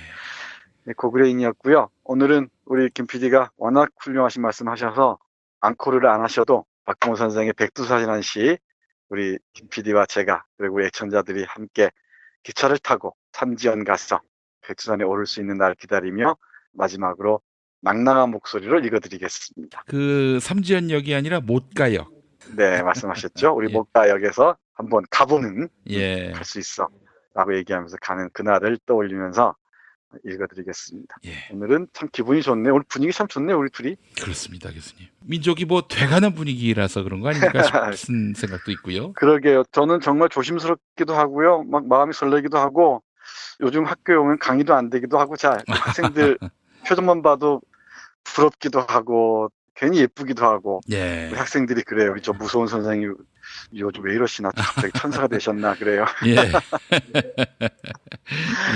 네, 고구려인이었고요. 오늘은 우리 김 PD가 워낙 훌륭하신 말씀하셔서 앙코르를 안 하셔도 박봉무 선생의 백두산이라는 시 우리 김 PD와 제가 그리고 우리 애청자들이 함께 기차를 타고 삼지연 가서 백두산에 오를 수 있는 날 기다리며 마지막으로 낭낭한 목소리로 읽어드리겠습니다. 그 삼지연역이 아니라 못가역. 네, 말씀하셨죠. 우리 못가역에서 한번 가보는 예. 갈 수 있어 라고 얘기하면서 가는 그날을 떠올리면서 읽어드리겠습니다. 예. 오늘은 참 기분이 좋네요. 오늘 분위기 참 좋네요, 우리 둘이. 그렇습니다, 교수님. 민족이 뭐 돼가는 분위기라서 그런 거 아닙니까 싶은 생각도 있고요. 그러게요. 저는 정말 조심스럽기도 하고요. 막 마음이 설레기도 하고 요즘 학교에 오면 강의도 안 되기도 하고 자 학생들 표정만 봐도 부럽기도 하고 괜히 예쁘기도 하고 예. 우리 학생들이 그래요. 우리 저 무서운 선생님 요즘 왜 이러시나 갑자기 천사가 되셨나 그래요. 예.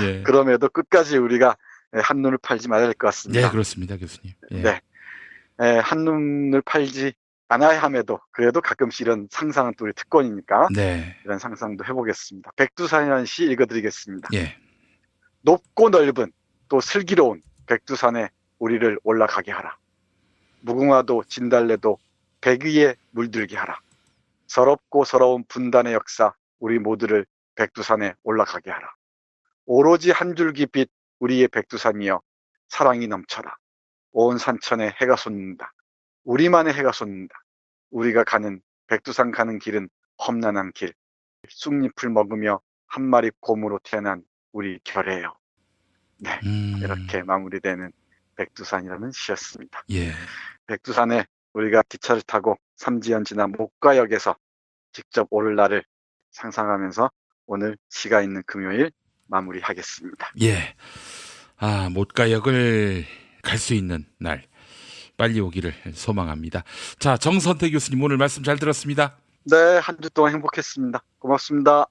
예. 그럼에도 끝까지 우리가 한눈을 팔지 말아야 될 것 같습니다. 네, 그렇습니다, 교수님. 예. 네, 한눈을 팔지 않아야 함에도 그래도 가끔씩 이런 상상은 또 우리 특권이니까 네. 이런 상상도 해보겠습니다. 백두산이라는 시 읽어드리겠습니다. 예. 높고 넓은 또 슬기로운 백두산에 우리를 올라가게 하라. 무궁화도 진달래도 백 위에 물들게 하라. 서럽고 서러운 분단의 역사 우리 모두를 백두산에 올라가게 하라. 오로지 한 줄기 빛 우리의 백두산이여 사랑이 넘쳐라. 온 산천에 해가 솟는다. 우리만의 해가 솟는다. 우리가 가는 백두산 가는 길은 험난한 길. 쑥잎을 먹으며 한 마리 곰으로 태어난 우리 결애요. 네, 이렇게 마무리되는 백두산이라는 시였습니다. 예. 백두산에 우리가 기차를 타고 삼지연 지나 목가역에서 직접 오를 날을 상상하면서 오늘 시가 있는 금요일 마무리하겠습니다. 예. 못가역을 갈 수 있는 날 빨리 오기를 소망합니다. 자, 정선태 교수님 오늘 말씀 잘 들었습니다. 네, 한 주 동안 행복했습니다. 고맙습니다.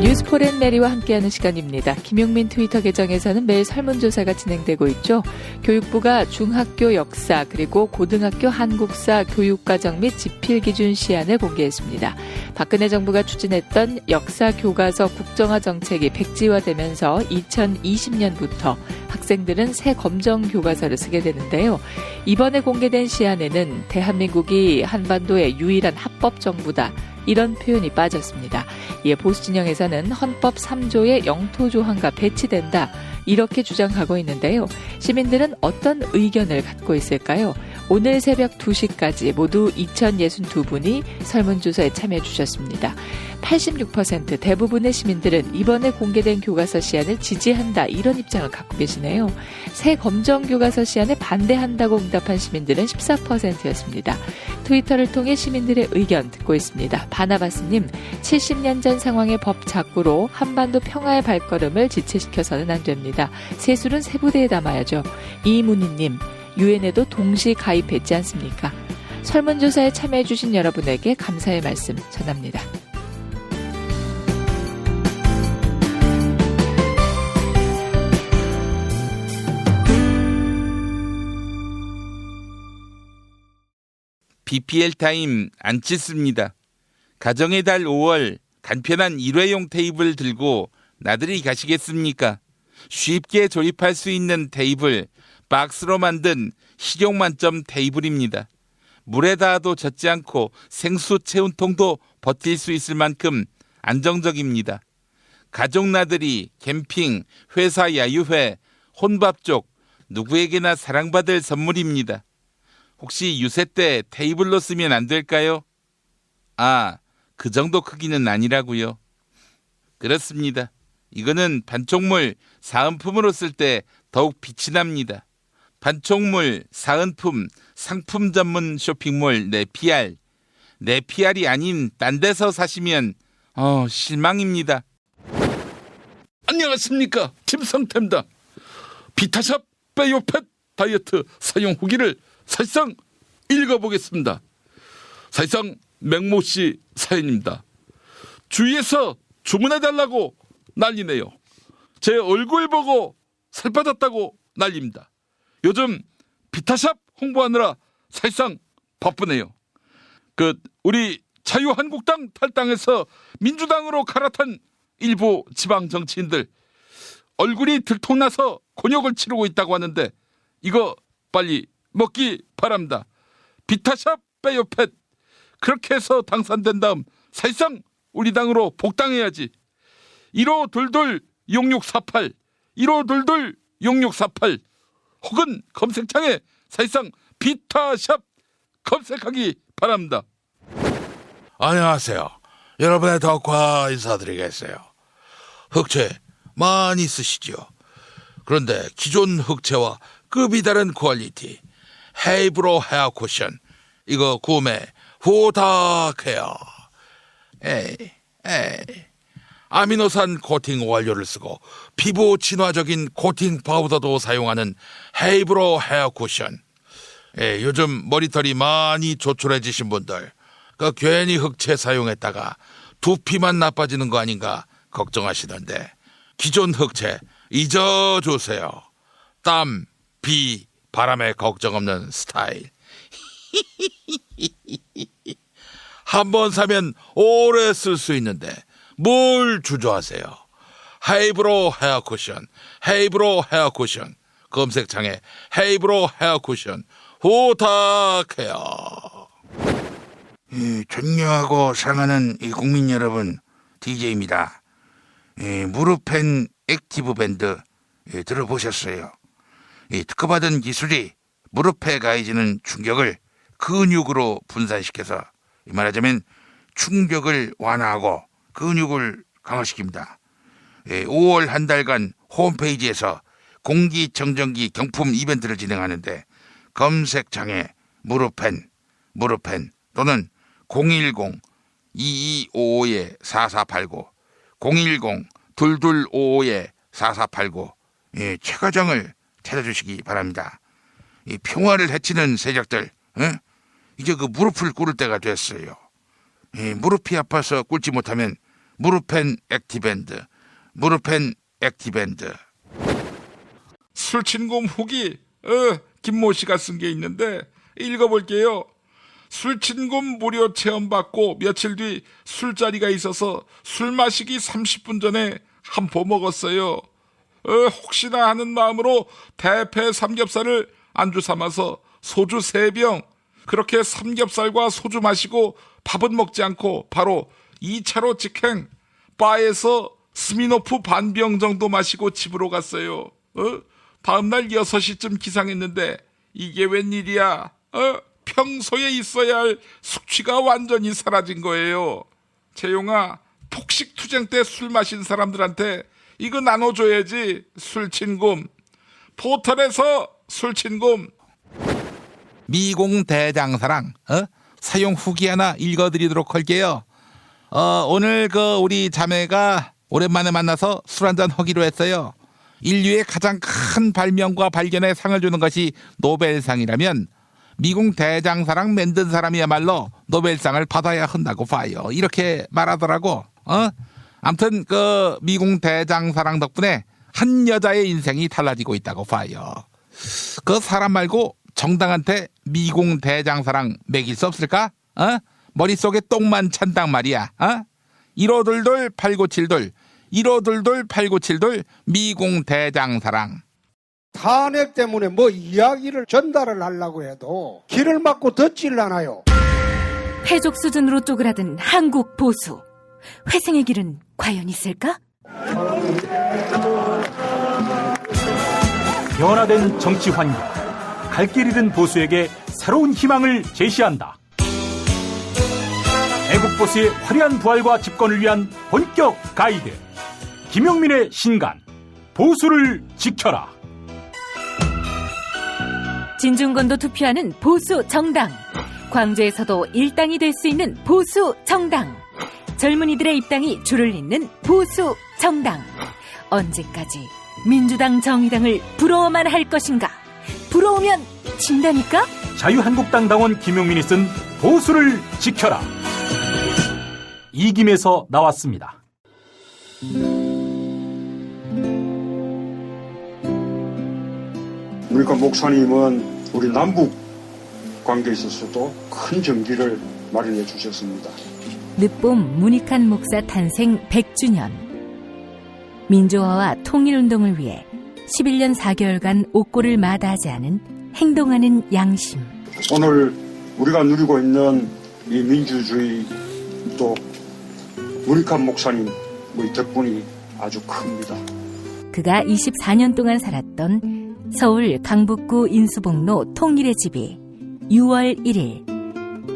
뉴스포렌메리와 함께하는 시간입니다. 김용민 트위터 계정에서는 매일 설문조사가 진행되고 있죠. 교육부가 중학교 역사 그리고 고등학교 한국사 교육과정 및 지필기준 시안을 공개했습니다. 박근혜 정부가 추진했던 역사 교과서 국정화 정책이 백지화되면서 2020년부터 학생들은 새 검정 교과서를 쓰게 되는데요. 이번에 공개된 시안에는 대한민국이 한반도의 유일한 합법 정부다. 이런 표현이 빠졌습니다. 이에 보수 진영에서는 헌법 3조의 영토 조항과 배치된다. 이렇게 주장하고 있는데요. 시민들은 어떤 의견을 갖고 있을까요? 오늘 새벽 2시까지 모두 2062분이 설문조사에 참여해 주셨습니다. 86% 대부분의 시민들은 이번에 공개된 교과서 시안을 지지한다 이런 입장을 갖고 계시네요. 새 검정 교과서 시안에 반대한다고 응답한 시민들은 14%였습니다. 트위터를 통해 시민들의 의견 듣고 있습니다. 바나바스님, 70년 전 상황의 법 작구로 한반도 평화의 발걸음을 지체시켜서는 안 됩니다. 세술은 세부대에 담아야죠. 이문희님, 유엔에도 동시 가입했지 않습니까? 설문조사에 참여해주신 여러분에게 감사의 말씀 전합니다. BPL 타임 안 찍습니다. 가정의 달 5월 간편한 일회용 테이블 들고 나들이 가시겠습니까? 쉽게 조립할 수 있는 테이블, 박스로 만든 실용 만점 테이블입니다. 물에 닿아도 젖지 않고 생수 체온통도 버틸 수 있을 만큼 안정적입니다. 가족 나들이, 캠핑, 회사 야유회, 혼밥족, 누구에게나 사랑받을 선물입니다. 혹시 유세 때 테이블로 쓰면 안 될까요? 그 정도 크기는 아니라고요. 그렇습니다. 이거는 반촉물, 사은품으로 쓸 때 더욱 빛이 납니다. 반촉물, 사은품, 상품 전문 쇼핑몰 네피알. 네피알이 아닌 딴 데서 사시면 실망입니다. 안녕하십니까, 김성태입니다. 비타샵 베이오펫 다이어트 사용 후기를 사실상 읽어보겠습니다. 사실상 맹모씨 사연입니다. 주위에서 주문해달라고 난리네요. 제 얼굴 보고 살 빠졌다고 난립니다. 요즘 비타샵 홍보하느라 사실상 바쁘네요. 우리 자유한국당 탈당해서 민주당으로 갈아탄 일부 지방 정치인들 얼굴이 들통나서 곤욕을 치르고 있다고 하는데 이거 빨리 먹기 바랍니다. 비타샵 베이오펫 그렇게 해서 당선된 다음 사실상 우리 당으로 복당해야지. 1522-6648 1522-6648 혹은 검색창에 사실상 비타샵 검색하기 바랍니다. 안녕하세요. 여러분의 덕화 인사드리겠어요. 흑채 많이 쓰시죠. 그런데 기존 흑채와 급이 다른 퀄리티 헤이브로 헤어 쿠션 이거 구매 부탁해요. 아미노산 코팅 원료를 쓰고 피부 친화적인 코팅 파우더도 사용하는 헤이브로 헤어 쿠션. 요즘 머리털이 많이 조촐해지신 분들 괜히 흑채 사용했다가 두피만 나빠지는 거 아닌가 걱정하시던데 기존 흑채 잊어주세요. 땀, 비, 바람에 걱정 없는 스타일. 한 번 사면 오래 쓸 수 있는데 뭘 주저하세요. 헤이브로 헤어 쿠션, 헤이브로 헤어 쿠션. 검색창에 헤이브로 헤어 쿠션 부탁해요. 존경하고 사랑하는 이 국민 여러분, DJ입니다. 무릎펜 액티브 밴드 들어보셨어요? 특허받은 기술이 무릎에 가해지는 충격을 근육으로 분산시켜서 말하자면 충격을 완화하고 근육을 강화시킵니다. 5월 한 달간 홈페이지에서 공기청정기 경품 이벤트를 진행하는데 검색창에 무릎펜 또는 010-2255-4489 010-2255-4489 최 과장을 찾아주시기 바랍니다. 평화를 해치는 세력들 이제 무릎을 꿇을 때가 됐어요. 무릎이 아파서 꿇지 못하면 무릎펜 액티밴드 술친구 후기 김모 씨가 쓴 게 있는데 읽어볼게요. 술친구 무료 체험받고 며칠 뒤 술자리가 있어서 술 마시기 30분 전에 한 포 먹었어요. 혹시나 하는 마음으로 대패 삼겹살을 안주 삼아서 소주 3병 그렇게 삼겹살과 소주 마시고 밥은 먹지 않고 바로 2차로 직행 바에서 스미노프 반병 정도 마시고 집으로 갔어요. 다음날 6시쯤 기상했는데 이게 웬일이야. 평소에 있어야 할 숙취가 완전히 사라진 거예요. 재용아, 폭식투쟁 때 술 마신 사람들한테 이거 나눠줘야지. 술친굼. 포털에서 술친굼. 미공 대장사랑 사용 후기 하나 읽어드리도록 할게요. 오늘 우리 자매가 오랜만에 만나서 술 한잔 하기로 했어요. 인류의 가장 큰 발명과 발견에 상을 주는 것이 노벨상이라면 미궁 대장사랑 만든 사람이야말로 노벨상을 받아야 한다고 봐요. 이렇게 말하더라고. 아무튼 미궁 대장사랑 덕분에 한 여자의 인생이 달라지고 있다고 봐요. 그 사람 말고 정당한테 미궁 대장사랑 먹일 수 없을까? 머릿속에 똥만 찬단 말이야. 1522-8972 1522-8972 미궁 대장사랑. 탄핵 때문에 뭐 이야기를 전달을 하려고 해도 길을 막고 듣질라나요. 해족 수준으로 쪼그라든 한국 보수. 회생의 길은 과연 있을까? 변화된 정치 환경, 갈 길 잃은 보수에게 새로운 희망을 제시한다. 애국 보수의 화려한 부활과 집권을 위한 본격 가이드, 김용민의 신간, 보수를 지켜라. 진중권도 투표하는 보수 정당, 광주에서도 일당이 될 수 있는 보수 정당, 젊은이들의 입당이 줄을 잇는 보수 정당. 언제까지 민주당 정의당을 부러워만 할 것인가? 부러우면 진다니까? 자유한국당 당원 김용민이 쓴 보수를 지켜라. 이김에서 나왔습니다. 그러니까 목사님은 우리 남북 관계에 있어서도 큰 정기를 마련해 주셨습니다. 늦봄 문익환 목사 탄생 100주년. 민주화와 통일운동을 위해 11년 4개월간 옥고를 마다하지 않은 행동하는 양심. 오늘 우리가 누리고 있는 이 민주주의 또 문익환 목사님 덕분이 아주 큽니다. 그가 24년 동안 살았던 서울 강북구 인수복로 통일의 집이 6월 1일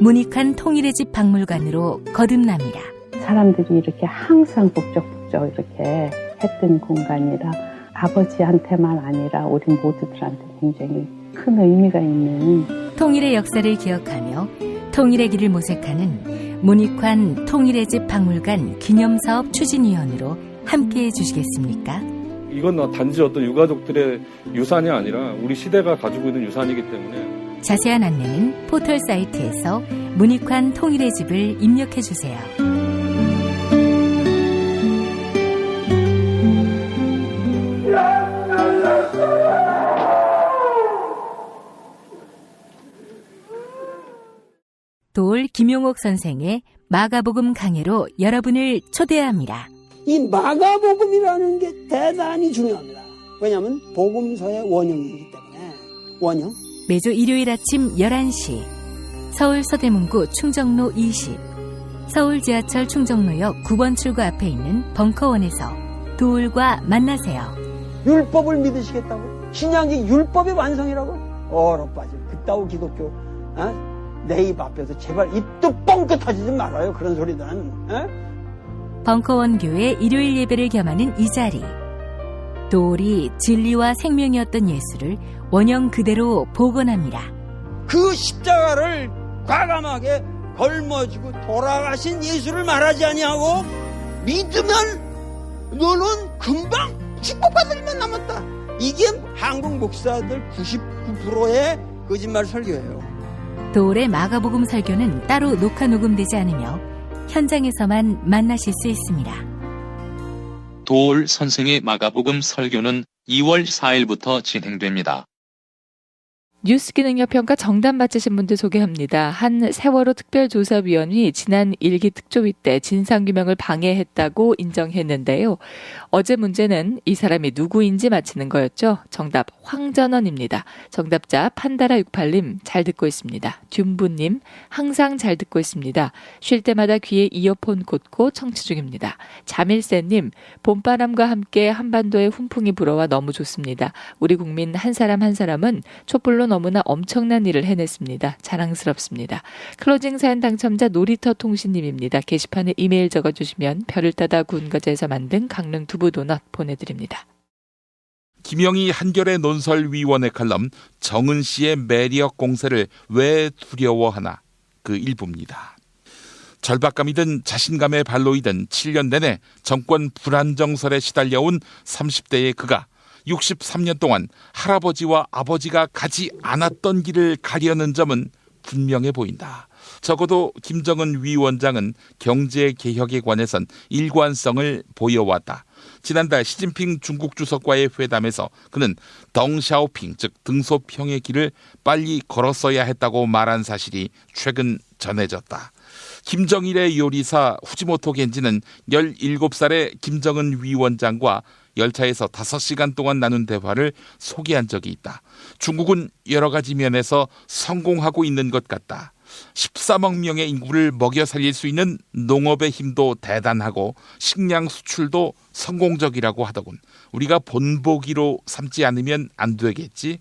문익환 통일의 집 박물관으로 거듭납니다. 사람들이 이렇게 항상 북적북적 이렇게 했던 공간이라 아버지한테만 아니라 우리 모두들한테 굉장히 큰 의미가 있는 통일의 역사를 기억하며 통일의 길을 모색하는 문익환 통일의 집 박물관 기념사업 추진위원으로 함께해 주시겠습니까? 이건 단지 어떤 유가족들의 유산이 아니라 우리 시대가 가지고 있는 유산이기 때문에 자세한 안내는 포털 사이트에서 문익환 통일의 집을 입력해 주세요. 도올 김용옥 선생의 마가복음 강해로 여러분을 초대합니다. 이 마가복음이라는 게 대단히 중요합니다. 왜냐하면 복음서의 원형이기 때문에. 원형. 매주 일요일 아침 11시 서울 서대문구 충정로 20 서울 지하철 충정로역 9번 출구 앞에 있는 벙커원에서 도울과 만나세요. 율법을 믿으시겠다고? 신약이 율법의 완성이라고? 얼어빠질 그따위 기독교 내 입 앞에서 제발 입도 뻥끗 터지지 말아요. 그런 소리들은. 벙커원 교회 일요일 예배를 겸하는 이 자리. 도울이 진리와 생명이었던 예수를 원형 그대로 복원합니다. 그 십자가를 과감하게 걸머지고 돌아가신 예수를 말하지 아니하고 믿으면 너는 금방 축복받을 일만 남았다. 이게 한국 목사들 99%의 거짓말 설교예요. 도울의 마가복음 설교는 따로 녹화 녹음되지 않으며 현장에서만 만나실 수 있습니다. 도울 선생의 마가복음 설교는 2월 4일부터 진행됩니다. 뉴스 기능력 평가 정답 맞히신 분들 소개합니다. 한 세월호 특별조사위원이 지난 1기 특조위 때 진상규명을 방해했다고 인정했는데요. 어제 문제는 이 사람이 누구인지 맞히는 거였죠. 정답 황전원입니다. 정답자 판다라68님 잘 듣고 있습니다. 균부님 항상 잘 듣고 있습니다. 쉴 때마다 귀에 이어폰 꽂고 청취 중입니다. 자밀세님 봄바람과 함께 한반도에 훈풍이 불어와 너무 좋습니다. 우리 국민 한 사람 한 사람은 촛불로 너무나 엄청난 일을 해냈습니다. 자랑스럽습니다. 클로징 사연 당첨자 놀이터 통신님입니다. 게시판에 이메일 적어주시면 별을 따다 구운 과자에서 만든 강릉 두부 도넛 보내드립니다. 김영희 한겨레 논설위원의 칼럼 정은 씨의 매력 공세를 왜 두려워하나 그 일부입니다. 절박감이든 자신감의 발로이든 7년 내내 정권 불안정설에 시달려온 30대의 그가 63년 동안 할아버지와 아버지가 가지 않았던 길을 가려는 점은 분명해 보인다. 적어도 김정은 위원장은 경제개혁에 관해선 일관성을 보여왔다. 지난달 시진핑 중국 주석과의 회담에서 그는 덩샤오핑 즉 등소평의 길을 빨리 걸었어야 했다고 말한 사실이 최근 전해졌다. 김정일의 요리사 후지모토 겐지는 17살의 김정은 위원장과 열차에서 5시간 동안 나눈 대화를 소개한 적이 있다. 중국은 여러 가지 면에서 성공하고 있는 것 같다. 13억 명의 인구를 먹여 살릴 수 있는 농업의 힘도 대단하고 식량 수출도 성공적이라고 하더군. 우리가 본보기로 삼지 않으면 안 되겠지?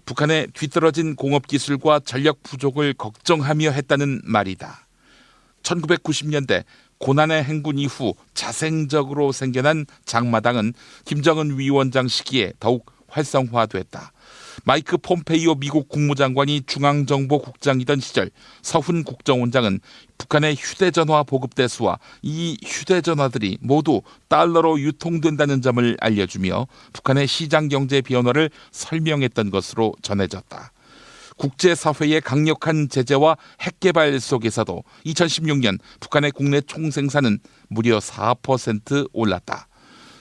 북한의 뒤떨어진 공업기술과 전력 부족을 걱정하며 했다는 말이다. 1990년대 고난의 행군 이후 자생적으로 생겨난 장마당은 김정은 위원장 시기에 더욱 활성화됐다. 마이크 폼페이오 미국 국무장관이 중앙정보국장이던 시절 서훈 국정원장은 북한의 휴대전화 보급 대수와 이 휴대전화들이 모두 달러로 유통된다는 점을 알려주며 북한의 시장경제 변화를 설명했던 것으로 전해졌다. 국제사회의 강력한 제재와 핵개발 속에서도 2016년 북한의 국내 총생산은 무려 4% 올랐다.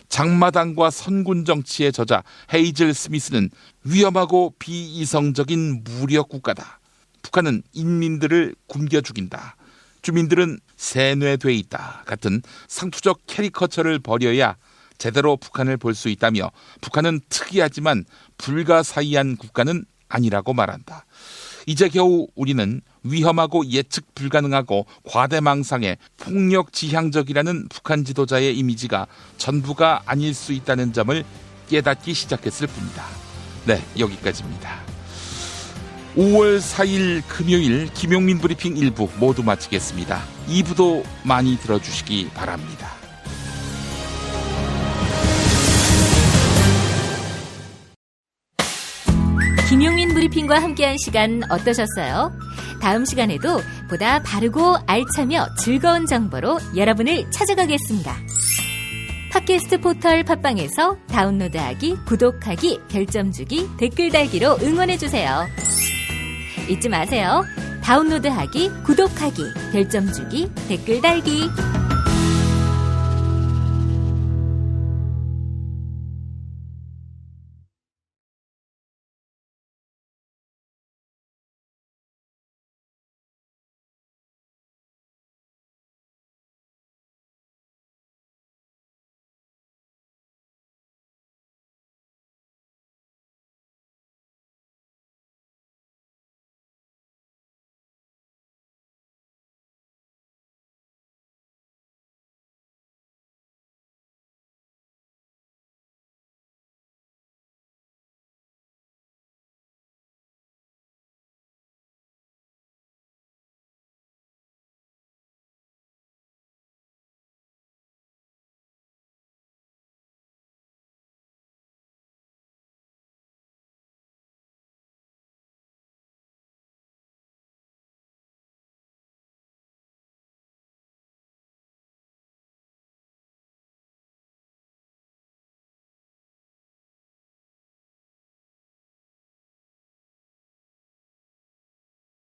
장마당과 선군 정치의 저자 헤이즐 스미스는 위험하고 비이성적인 무력 국가다. 북한은 인민들을 굶겨 죽인다. 주민들은 세뇌돼 있다. 같은 상투적 캐리커처를 버려야 제대로 북한을 볼 수 있다며 북한은 특이하지만 불가사의한 국가는 아니라고 말한다. 이제 겨우 우리는 위험하고 예측 불가능하고 과대망상의 폭력지향적이라는 북한 지도자의 이미지가 전부가 아닐 수 있다는 점을 깨닫기 시작했을 뿐이다. 네, 여기까지입니다. 5월 4일 금요일 김용민 브리핑 1부 모두 마치겠습니다. 2부도 많이 들어주시기 바랍니다. 김용민 브리핑과 함께한 시간 어떠셨어요? 다음 시간에도 보다 바르고 알차며 즐거운 정보로 여러분을 찾아가겠습니다. 팟캐스트 포털 팟빵에서 다운로드하기, 구독하기, 별점 주기, 댓글 달기로 응원해주세요. 잊지 마세요. 다운로드하기, 구독하기, 별점 주기, 댓글 달기.